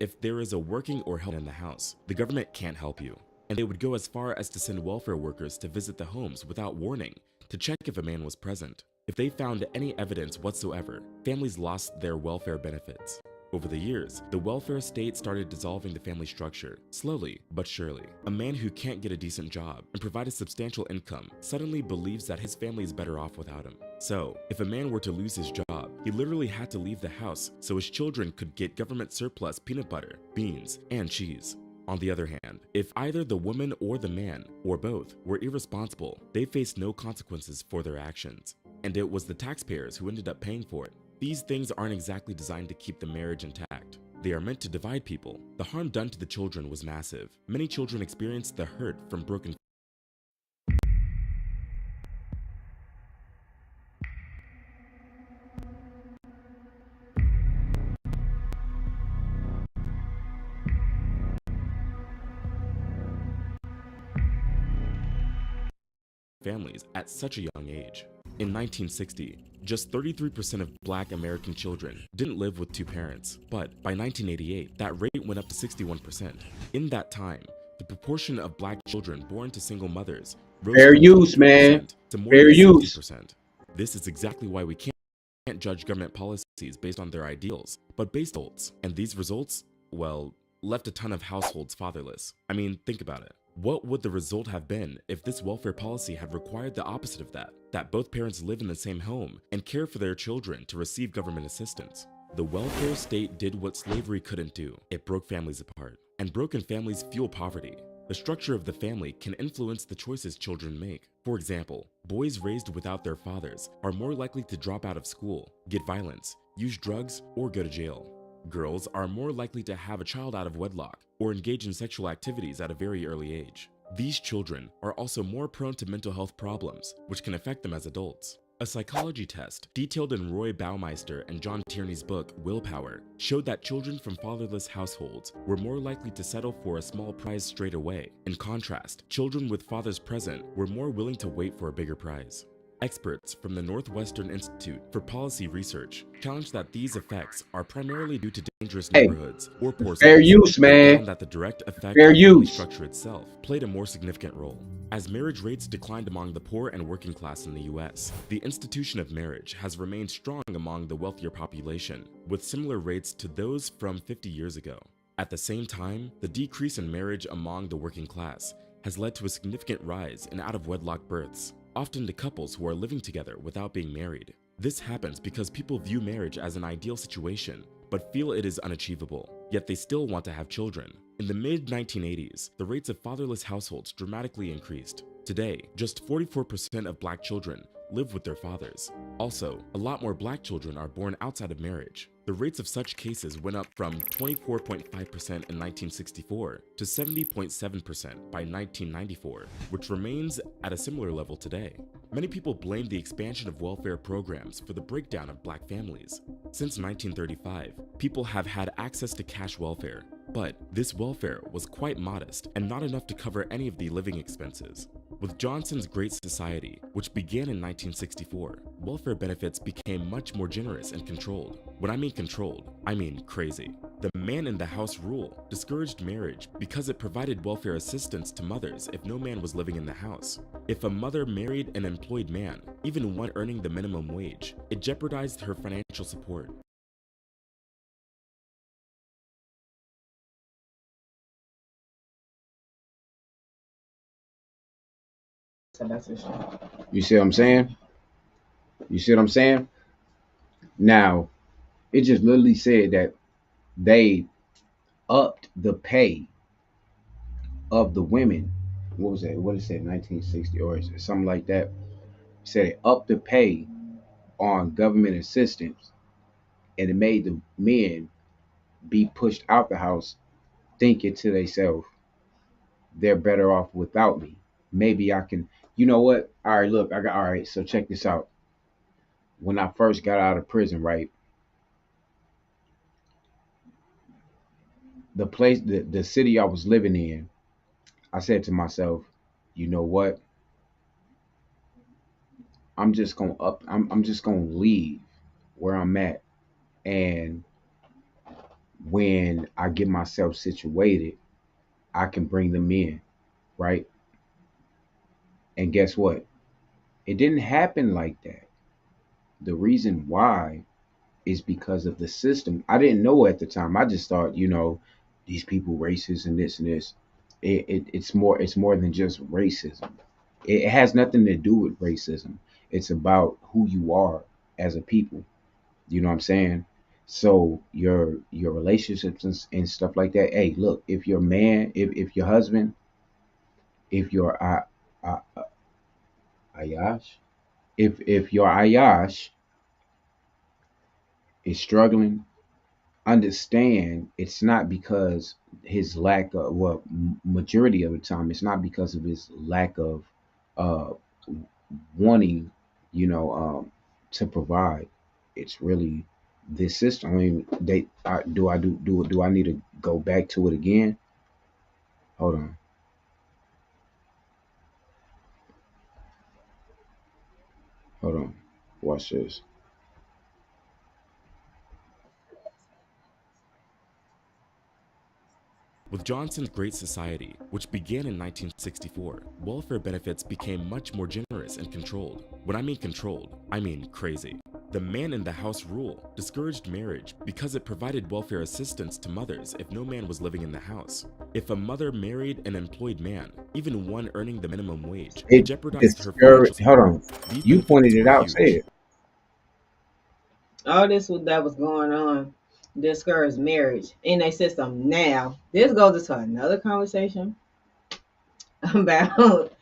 if there is a working or help in the house, the government can't help you. And they would go as far as to send welfare workers to visit the homes without warning to check if a man was present. If they found any evidence whatsoever, families lost their welfare benefits. Over the years, the welfare state started dissolving the family structure, slowly but surely. A man who can't get a decent job and provide a substantial income suddenly believes that his family is better off without him. So, if a man were to lose his job, he literally had to leave the house so his children could get government surplus peanut butter, beans, and cheese. On the other hand, if either the woman or the man, or both, were irresponsible, they faced no consequences for their actions. And it was the taxpayers who ended up paying for it. These things aren't exactly designed to keep the marriage intact. They are meant to divide people. The harm done to the children was massive. Many children experienced the hurt from broken families at such a young age. In 1960, just 33% of Black American children didn't live with two parents, but by 1988, that rate went up to 61%. In that time, the proportion of Black children born to single mothers rose Fair from use, 23% man. to more Fair than use. 60%. This is exactly why we can't judge government policies based on their ideals, but based on results. And these results, well, left a ton of households fatherless. I mean, think about it. What would the result have been if this welfare policy had required the opposite of that both parents live in the same home and care for their children to receive government assistance? The welfare state did what slavery couldn't do. It broke families apart. And broken families fuel poverty. The structure of the family can influence the choices children make. For example, boys raised without their fathers are more likely to drop out of school, get violence, use drugs, or go to jail. Girls are more likely to have a child out of wedlock or engage in sexual activities at a very early age. These children are also more prone to mental health problems, which can affect them as adults. A psychology test detailed in Roy Baumeister and John Tierney's book, Willpower, showed that children from fatherless households were more likely to settle for a small prize straight away. In contrast, children with fathers present were more willing to wait for a bigger prize. Experts from the Northwestern Institute for Policy Research challenge that these effects are primarily due to dangerous Hey, neighborhoods or poor fair schools, use, but man. found that the direct effect Fair of family use. structure itself played a more significant role. As marriage rates declined among the poor and working class in the US, the institution of marriage has remained strong among the wealthier population, with similar rates to those from 50 years ago. At the same time, the decrease in marriage among the working class has led to a significant rise in out-of-wedlock births, often to couples who are living together without being married. This happens because people view marriage as an ideal situation, but feel it is unachievable, yet they still want to have children. In the mid-1980s, the rates of fatherless households dramatically increased. Today, just 44% of black children live with their fathers. Also, a lot more black children are born outside of marriage. The rates of such cases went up from 24.5% in 1964 to 70.7% by 1994, which remains at a similar level today. Many people blame the expansion of welfare programs for the breakdown of black families. Since 1935, people have had access to cash welfare, but this welfare was quite modest and not enough to cover any of the living expenses. With Johnson's Great Society, which began in 1964, welfare benefits became much more generous and controlled. When I mean controlled, I mean crazy. The man in the house rule discouraged marriage because it provided welfare assistance to mothers if no man was living in the house. If a mother married an employed man, even one earning the minimum wage, it jeopardized her financial support. So that's a shame. You see what I'm saying? You see what I'm saying? Now, it just literally said that they upped the pay of the women. What was that? What it said, 1960 or is it something like that? It said it upped the pay on government assistance, and it made the men be pushed out the house, thinking to themselves, they're better off without me. Maybe I can. You know what? All right, look, I got. All right, so check this out. When I first got out of prison, right, the city I was living in, I said to myself, you know what? I'm just gonna leave where I'm at, and when I get myself situated, I can bring them in, right? And guess what? It didn't happen like that. The reason why is because of the system. I didn't know at the time. I just thought, these people racist and this and this. It's more than just racism. It has nothing to do with racism. It's about who you are as a people. You know what I'm saying? So your relationships and stuff like that. Hey, look, if your man, if your husband, if your Ayash, if your Ayash is struggling, understand it's not because his lack of, well, majority of the time it's not because of his lack of uh wanting, to provide. It's really this system. I mean, do I need to go back to it again? Hold on. Hold on. Watch this. With Johnson's Great Society, which began in 1964, welfare benefits became much more generous and controlled. When I mean controlled, I mean crazy. The man in the house rule discouraged marriage because it provided welfare assistance to mothers if no man was living in the house. If a mother married an employed man, even one earning the minimum wage, it It jeopardized her financial discouraged. Hold support. on. These You benefits pointed it were out. Say huge. it. All this that was going on discouraged marriage in a system. Now, this goes into another conversation about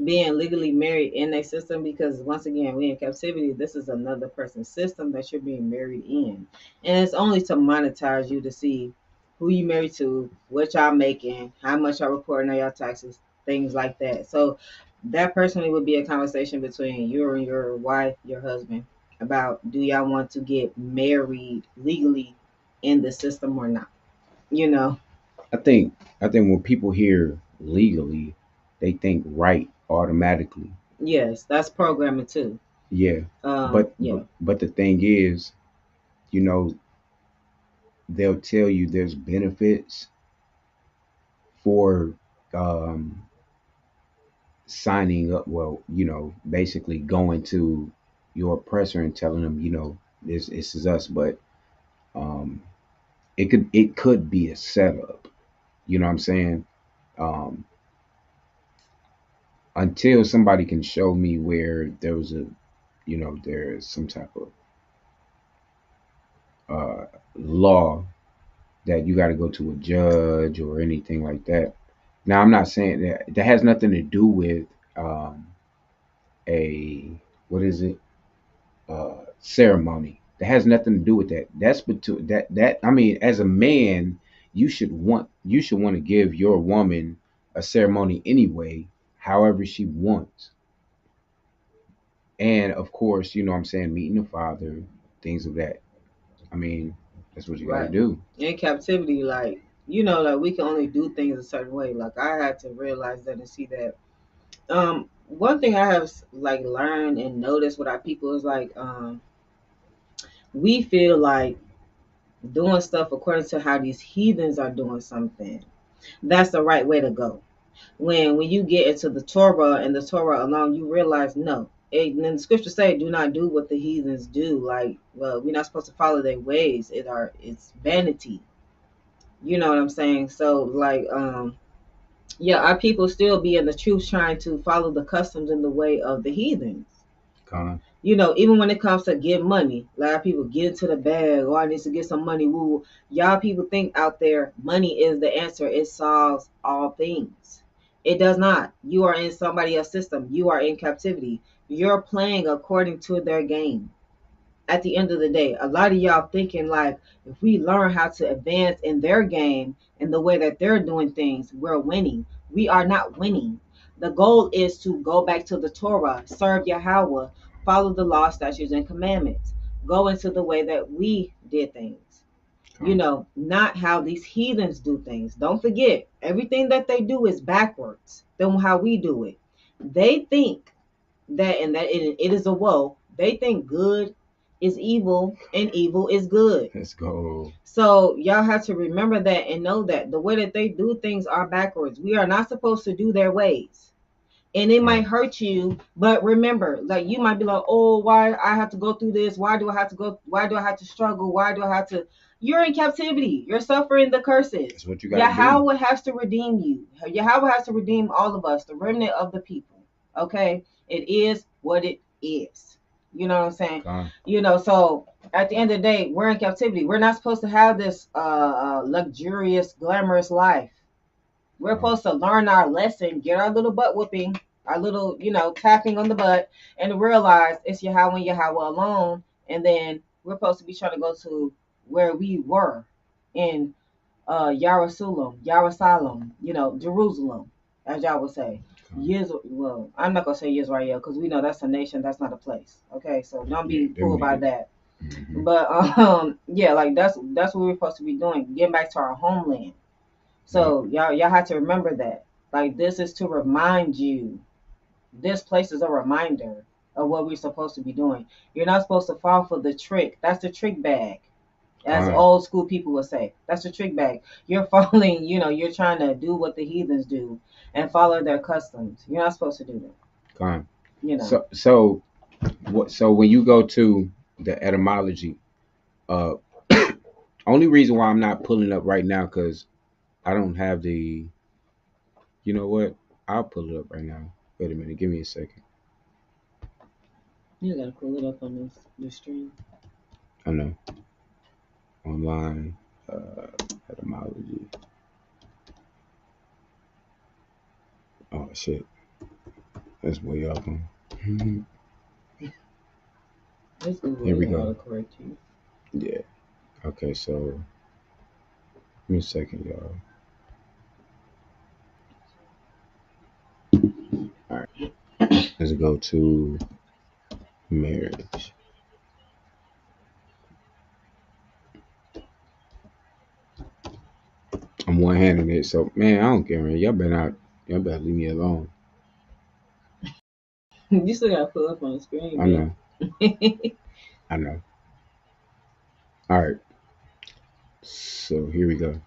being legally married in a system, because once again, we in captivity. This is another person's system that you're being married in, and it's only to monetize you, to see who you married to, what y'all making, how much y'all reporting on your taxes, things like that. So that personally would be a conversation between you and your wife, your husband, about do y'all want to get married legally in the system or not, you know. I think when people hear legally, they think right automatically. Yes, that's programming too. Yeah. But Yeah. but the thing is, you know, they'll tell you there's benefits for um signing up, well, basically going to your oppressor and telling them, this is us, but um it could be a setup. You know what I'm saying? Um until somebody can show me where there was there's some type of law that you got to go to a judge or anything like that. Now, I'm not saying that has nothing to do with um, a what is it ceremony. That has nothing to do with that. That's between that. I mean, as a man, you should want to give your woman a ceremony anyway, however she wants. And of course, you know what I'm saying, meeting the father, things of that. I mean, that's what you got to Right. do. In captivity, like, like we can only do things a certain way. Like I had to realize that and see that. One thing I have like learned and noticed with our people is like we feel like doing stuff according to how these heathens are doing something. That's the right way to go. When you get into the Torah and the Torah alone, you realize no. And then the scriptures say, "Do not do what the heathens do." Like, well, we're not supposed to follow their ways. It's vanity. You know what I'm saying? So, like, yeah, our people still be in the truth, trying to follow the customs and the way of the heathens. Con, Even when it comes to getting money, a lot of people get into the bag. Oh, I need to get some money. Woo. Y'all people think out there money is the answer. It solves all things. It does not. You are in somebody else's system. You are in captivity. You're playing according to their game. At the end of the day, a lot of y'all thinking like if we learn how to advance in their game and the way that they're doing things, we're winning. We are not winning. The goal is to go back to the Torah, serve Yahweh, follow the law, statutes, and commandments, go into the way that we did things. con, Not how these heathens do things. Don't forget, everything that they do is backwards than how we do it. They think that it is a woe. They think good is evil and evil is good. let's go. So y'all have to remember that and know that the way that they do things are backwards. We are not supposed to do their ways. And it might Con, hurt you, but remember, like you might be like, oh, why I have to go through this? Why do I have to go? Why do I have to struggle? Why do I have to? You're in captivity. You're suffering the curses. that's what you got to do. Yahweh has to redeem you. Yahweh has to redeem all of us, the remnant of the people. Okay? It is what it is. You know what I'm saying? Con, So at the end of the day, we're in captivity. We're not supposed to have this luxurious, glamorous life. We're con, supposed to learn our lesson, get our little butt whooping, our little, tapping on the butt, and realize it's Yahweh and Yahweh alone. And then we're supposed to be trying to go to where we were in Jerusalem, Jerusalem, as y'all would say. con. Well, I'm not gonna say Israel because we know that's a nation, that's not a place. Okay, so don't Yeah, be them fooled by niggas. that. Hmm. But yeah, like that's what we're supposed to be doing, getting back to our homeland. Yep. So y'all have to remember that. Like this is to remind you. This place is a reminder of what we're supposed to be doing. You're not supposed to fall for the trick. That's the trick bag. As Con, old school people would say. That's the trick bag. You're falling, you're trying to do what the heathens do and follow their customs. You're not supposed to do that. con. You know. So when you go to the etymology, uh, only reason why I'm not pulling up right now because I don't have the. You know what? I'll pull it up right now. Wait a minute. Give me a second. You gotta pull it up on this stream. I know. Online etymology. Oh shit, that's way up. Let's Google Here we it go. autocorrect you. Yeah. Okay, so give me a second, y'all. All right, let's go to marriage. I'm one handing it, so man, I don't care, man. Y'all better leave me alone. You still gotta pull up on the screen, I man. know. I know. All right. So here we go.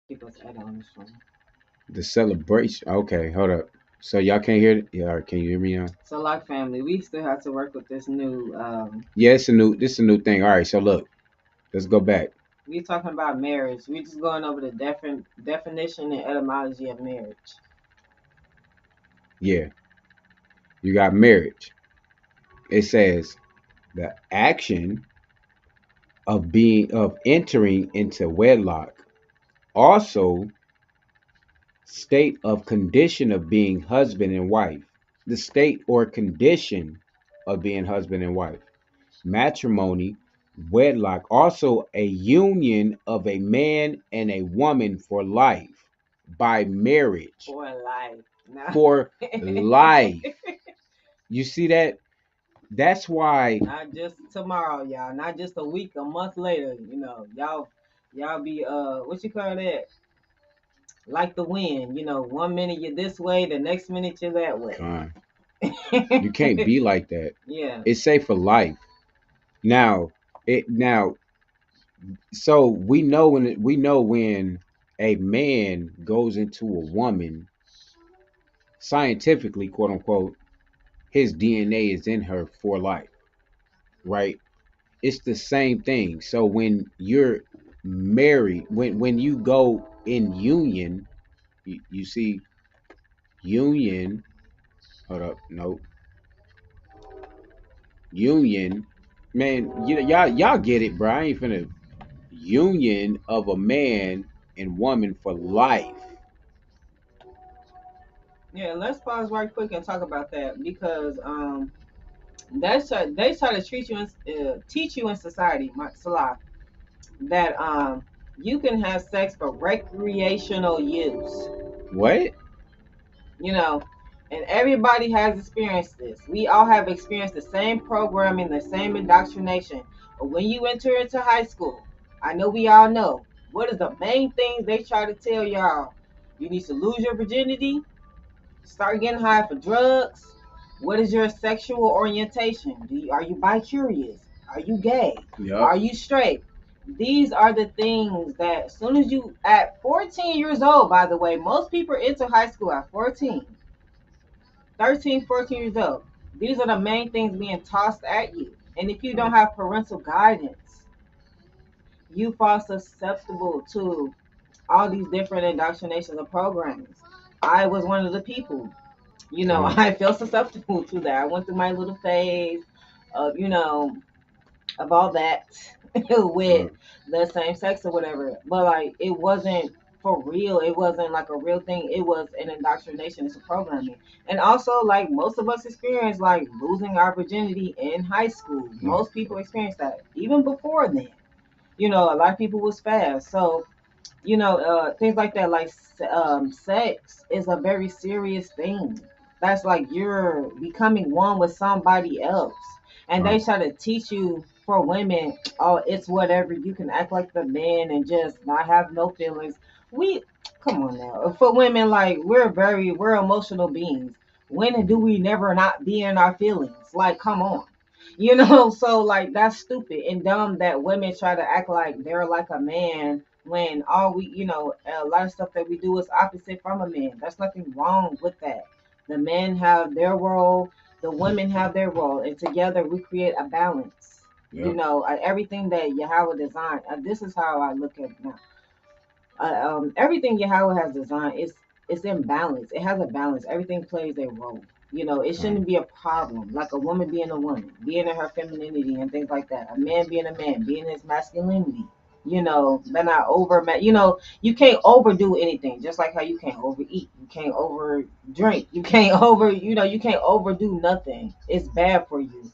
People's add on this one. The celebration. Okay, hold up. So y'all can't hear it? Yeah, all right, can you hear me now? So, like family, we still have to work with this new. Yeah, this is a new thing. All right, so look, let's go back. We're talking about marriage. We're just going over the definition and etymology of marriage. Yeah, you got marriage. It says the action of entering into wedlock. Also, state of condition of being husband and wife. The state or condition of being husband and wife. Matrimony, wedlock, also a union of a man and a woman for life by marriage. For life. No. For life. You see that? That's why. Not just tomorrow, y'all. Not just a week, a month later. Y'all be what you call that? Like the wind. 1 minute you're this way, the next minute you're that way. God, you can't be like that. Yeah. It's safe for life. Now, so we know when a man goes into a woman, scientifically, quote unquote, his DNA is in her for life, right? It's the same thing. So when you're married, when you go in union, you see union. Hold up, no union, man. Y'all get it, bro. I ain't finna union of a man and woman for life. Yeah, let's pause right quick and talk about that because they try to treat you and teach you in society, Salah, that you can have sex for recreational use. What? You know, And everybody has experienced this. We all have experienced the same programming, the same indoctrination. But when you enter into high school, I know we all know what is the main things they try to tell y'all. You need to lose your virginity, start getting high for drugs. What is your sexual orientation? Are you bi-curious? Are you gay? Yep. Are you straight? These are the things that as soon as you, at 14 years old, by the way, most people enter high school at 14. 13, 14 years old. These are the main things being tossed at you. And if you don't have parental guidance, you fall susceptible to all these different indoctrinations and programs. I was one of the people, I felt susceptible to that. I went through my little phase of, of all that with the same sex or whatever. But like, it wasn't for real. It wasn't like a real thing. It was an indoctrination. It's a programming. And also, like, most of us experience like losing our virginity in high school. Most people experience that even before then. A lot of people was fast. So things like that, like sex is a very serious thing. That's like you're becoming one with somebody else, and they try to teach you for women, oh, it's whatever. You can act like the man and just not have no feelings. We Come on now. For women, like we're emotional beings. When do we never not be in our feelings? Like, come on. So like that's stupid and dumb that women try to act like they're like a man when all we, a lot of stuff that we do is opposite from a man. There's nothing wrong with that. The men have their role, the women have their role, and together we create a balance. Yep. Everything that Yahawah designed. This is how I look at it now. Everything Yahawah has designed is it's in balance. It has a balance. Everything plays a role. It shouldn't be a problem. Like a woman being a woman, being in her femininity and things like that. A man being a man, being his masculinity. But not over. You can't overdo anything. Just like how you can't overeat, you can't over drink, you can't over. You can't overdo nothing. It's bad for you.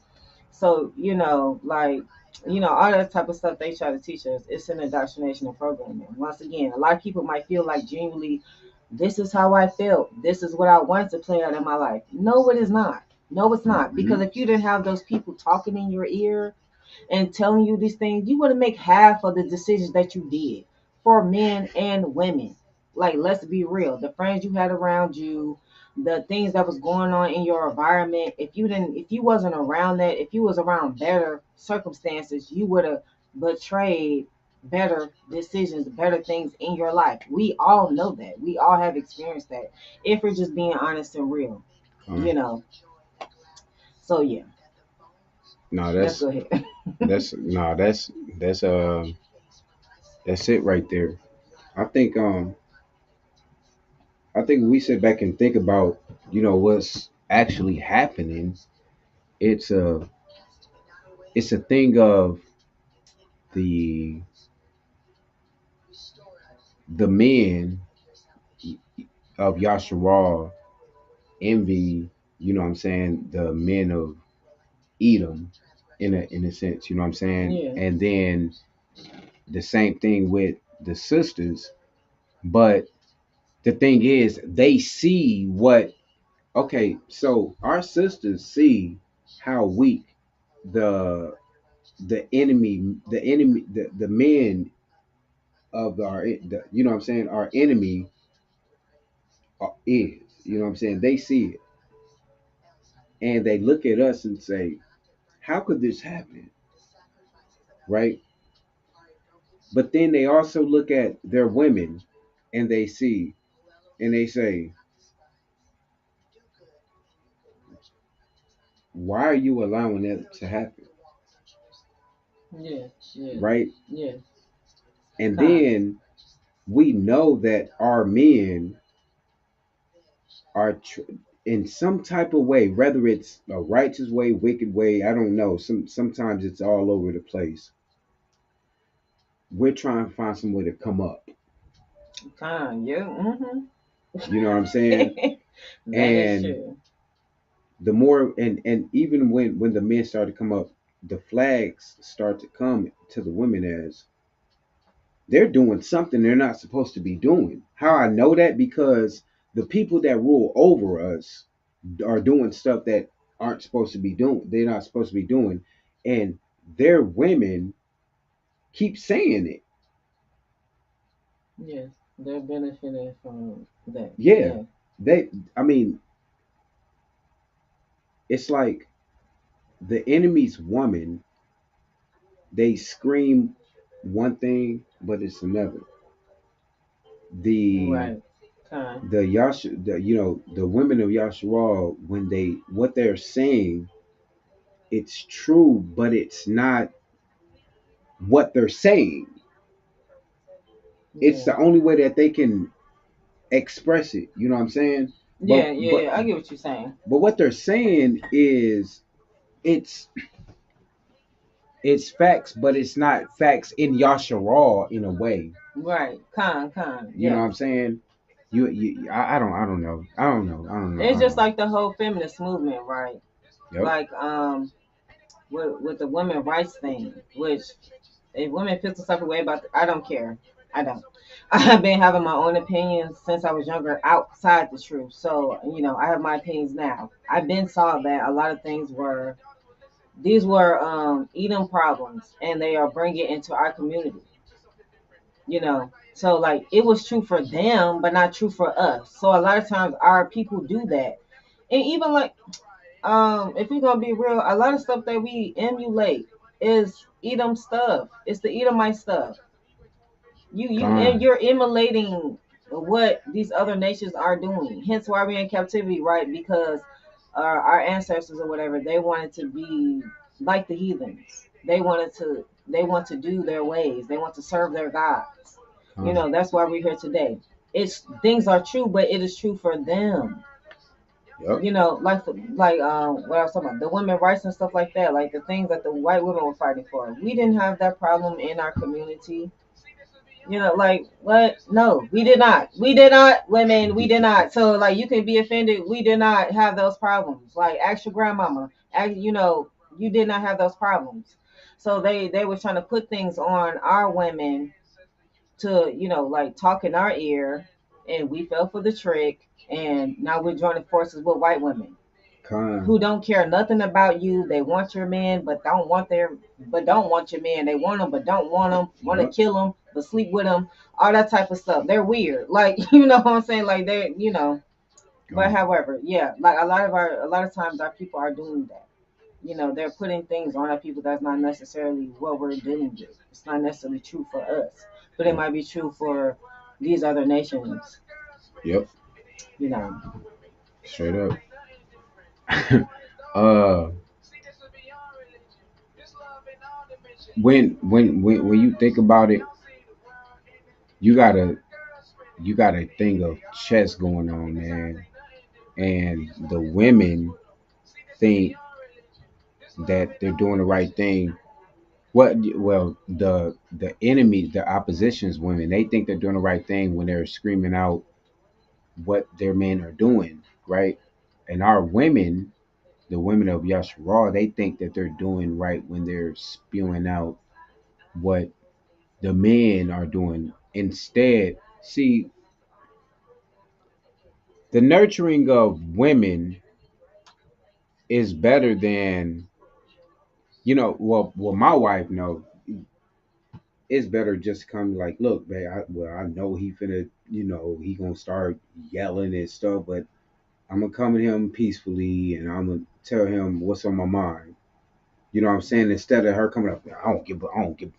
So, all that type of stuff they try to teach us, it's an indoctrination and programming. Once again, a lot of people might feel like genuinely, this is how I felt. This is what I wanted to play out in my life. No, it is not. No, it's not. Because if you didn't have those people talking in your ear and telling you these things, you wouldn't make half of the decisions that you did for men and women. Like, let's be real. The friends you had around you, the things that was going on in your environment, if you wasn't around that, if you was around better circumstances, you would have betrayed better decisions, better things in your life. We all know that. We all have experienced that. If we're just being honest and real, you know. So yeah. No, Let's go ahead. that's no, that's it right there. I think when we sit back and think about, what's actually happening, it's a it's a thing of the the men of Yasharal envy, what I'm saying, the men of Edom in a sense, you know what I'm saying? Yeah. And then the same thing with the sisters, but the thing is they see what okay, so our sisters see how weak the the men of you know what I'm saying, our enemy is, you know what I'm saying, they see it and they look at us and say, how could this happen, right? But then they also look at their women and they see and they say, why are you allowing that to happen? Yeah, yeah, Right? yeah. And then we know that our men are in some type of way, whether it's a righteous way, wicked way, I don't know. Sometimes it's all over the place. We're trying to find some way to come up. Yeah. Mm-hmm. You know what I'm saying? That is And true. the more and even when the men start to come up, the flags start to come to the women as they're doing something they're not supposed to be doing. How I know that? Because the people that rule over us are doing stuff that aren't supposed to be doing. They're not supposed to be doing, and their women keep saying it. Yes, they're benefiting from that. Yeah, Yeah. they. I mean, it's like the enemy's woman. They scream one thing, but it's another. The Right. Time. the Yasha, the women of Yasharal, when they what they're saying, it's true, but it's not what they're saying. It's Yeah. the only way that they can express it. You know what I'm saying? Yeah, But yeah, but yeah. I get what you're saying. but what they're saying is it's it's facts, but it's not facts in Yasharal in a way. Right. Con. You know Yeah. what I'm saying? I don't know. It's I don't just know. like the whole feminist movement, right? Yep. Like with the women rights thing, which if women feel some type of way about I don't care. I don't. I've been having my own opinions since I was younger outside the truth. So, I have my opinions now. I've been saw that a lot of things were these were eating problems and they are bringing it into our community. So like it was true for them but not true for us. So a lot of times our people do that. And even like if we're gonna be real, a lot of stuff that we emulate is Edom stuff. It's the Edomite stuff. Con. You're emulating what these other nations are doing. Hence why we're in captivity, right? Because our ancestors or whatever, they wanted to be like the heathens. They want to do their ways. They want to serve their gods. Con. That's why we're here today. It's things are true, but it is true for them. Yep. What I was talking about, the women rights and stuff like that, like the things that the white women were fighting for. We didn't have that problem in our community. Like what? No, we did not. We did not, women. We did not. So like, you can be offended. We did not have those problems. Like, ask your grandmama. You did not have those problems. So they were trying to put things on our women to like talk in our ear, and we fell for the trick. And now we're joining forces with white women Con. who don't care nothing about you. They want your man, but don't want your man. They want him, but don't want him. Want to Yep. kill him, but sleep with him. All that type of stuff. They're weird. Like you know what I'm saying. Like they're. But Con. however, yeah, like a lot of times our people are doing that. They're putting things on our people that's not necessarily what we're dealing with. It's not necessarily true for us, but it Yep. might be true for these other nations. Yep. You know. Straight up. uh, when you think about it, you gotta you got a thing of chess going on, man, and the women think that they're doing the right thing. The enemy, the opposition's women, they think they're doing the right thing when they're screaming out what their men are doing, right? And our women, the women of Yashara, they think that they're doing right when they're spewing out what the men are doing. Instead, see, the nurturing of women is better than well my wife know it's better just to come like, look, babe, I know he finna, he gonna start yelling and stuff, but I'm gonna come to him peacefully and I'm gonna tell him what's on my mind. You know what I'm saying? Instead of her coming up, I don't give,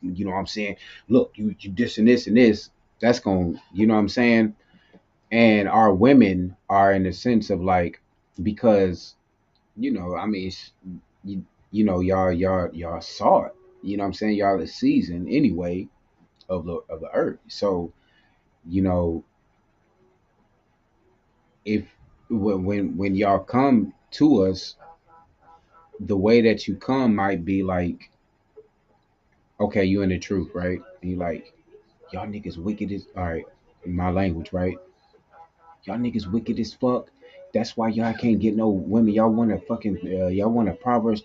you know what I'm saying? Look, you this and this and this. That's going, you know what I'm saying? And our women are in the sense of like, because, I mean, y'all saw it. You know what I'm saying? Y'all the season anyway of the earth. So, you know, if when y'all come to us, the way that you come might be like, okay, you in the truth, right? And you like, y'all niggas wicked as all right, in my language, right? Y'all niggas wicked as fuck. That's why y'all can't get no women. Y'all want a Proverbs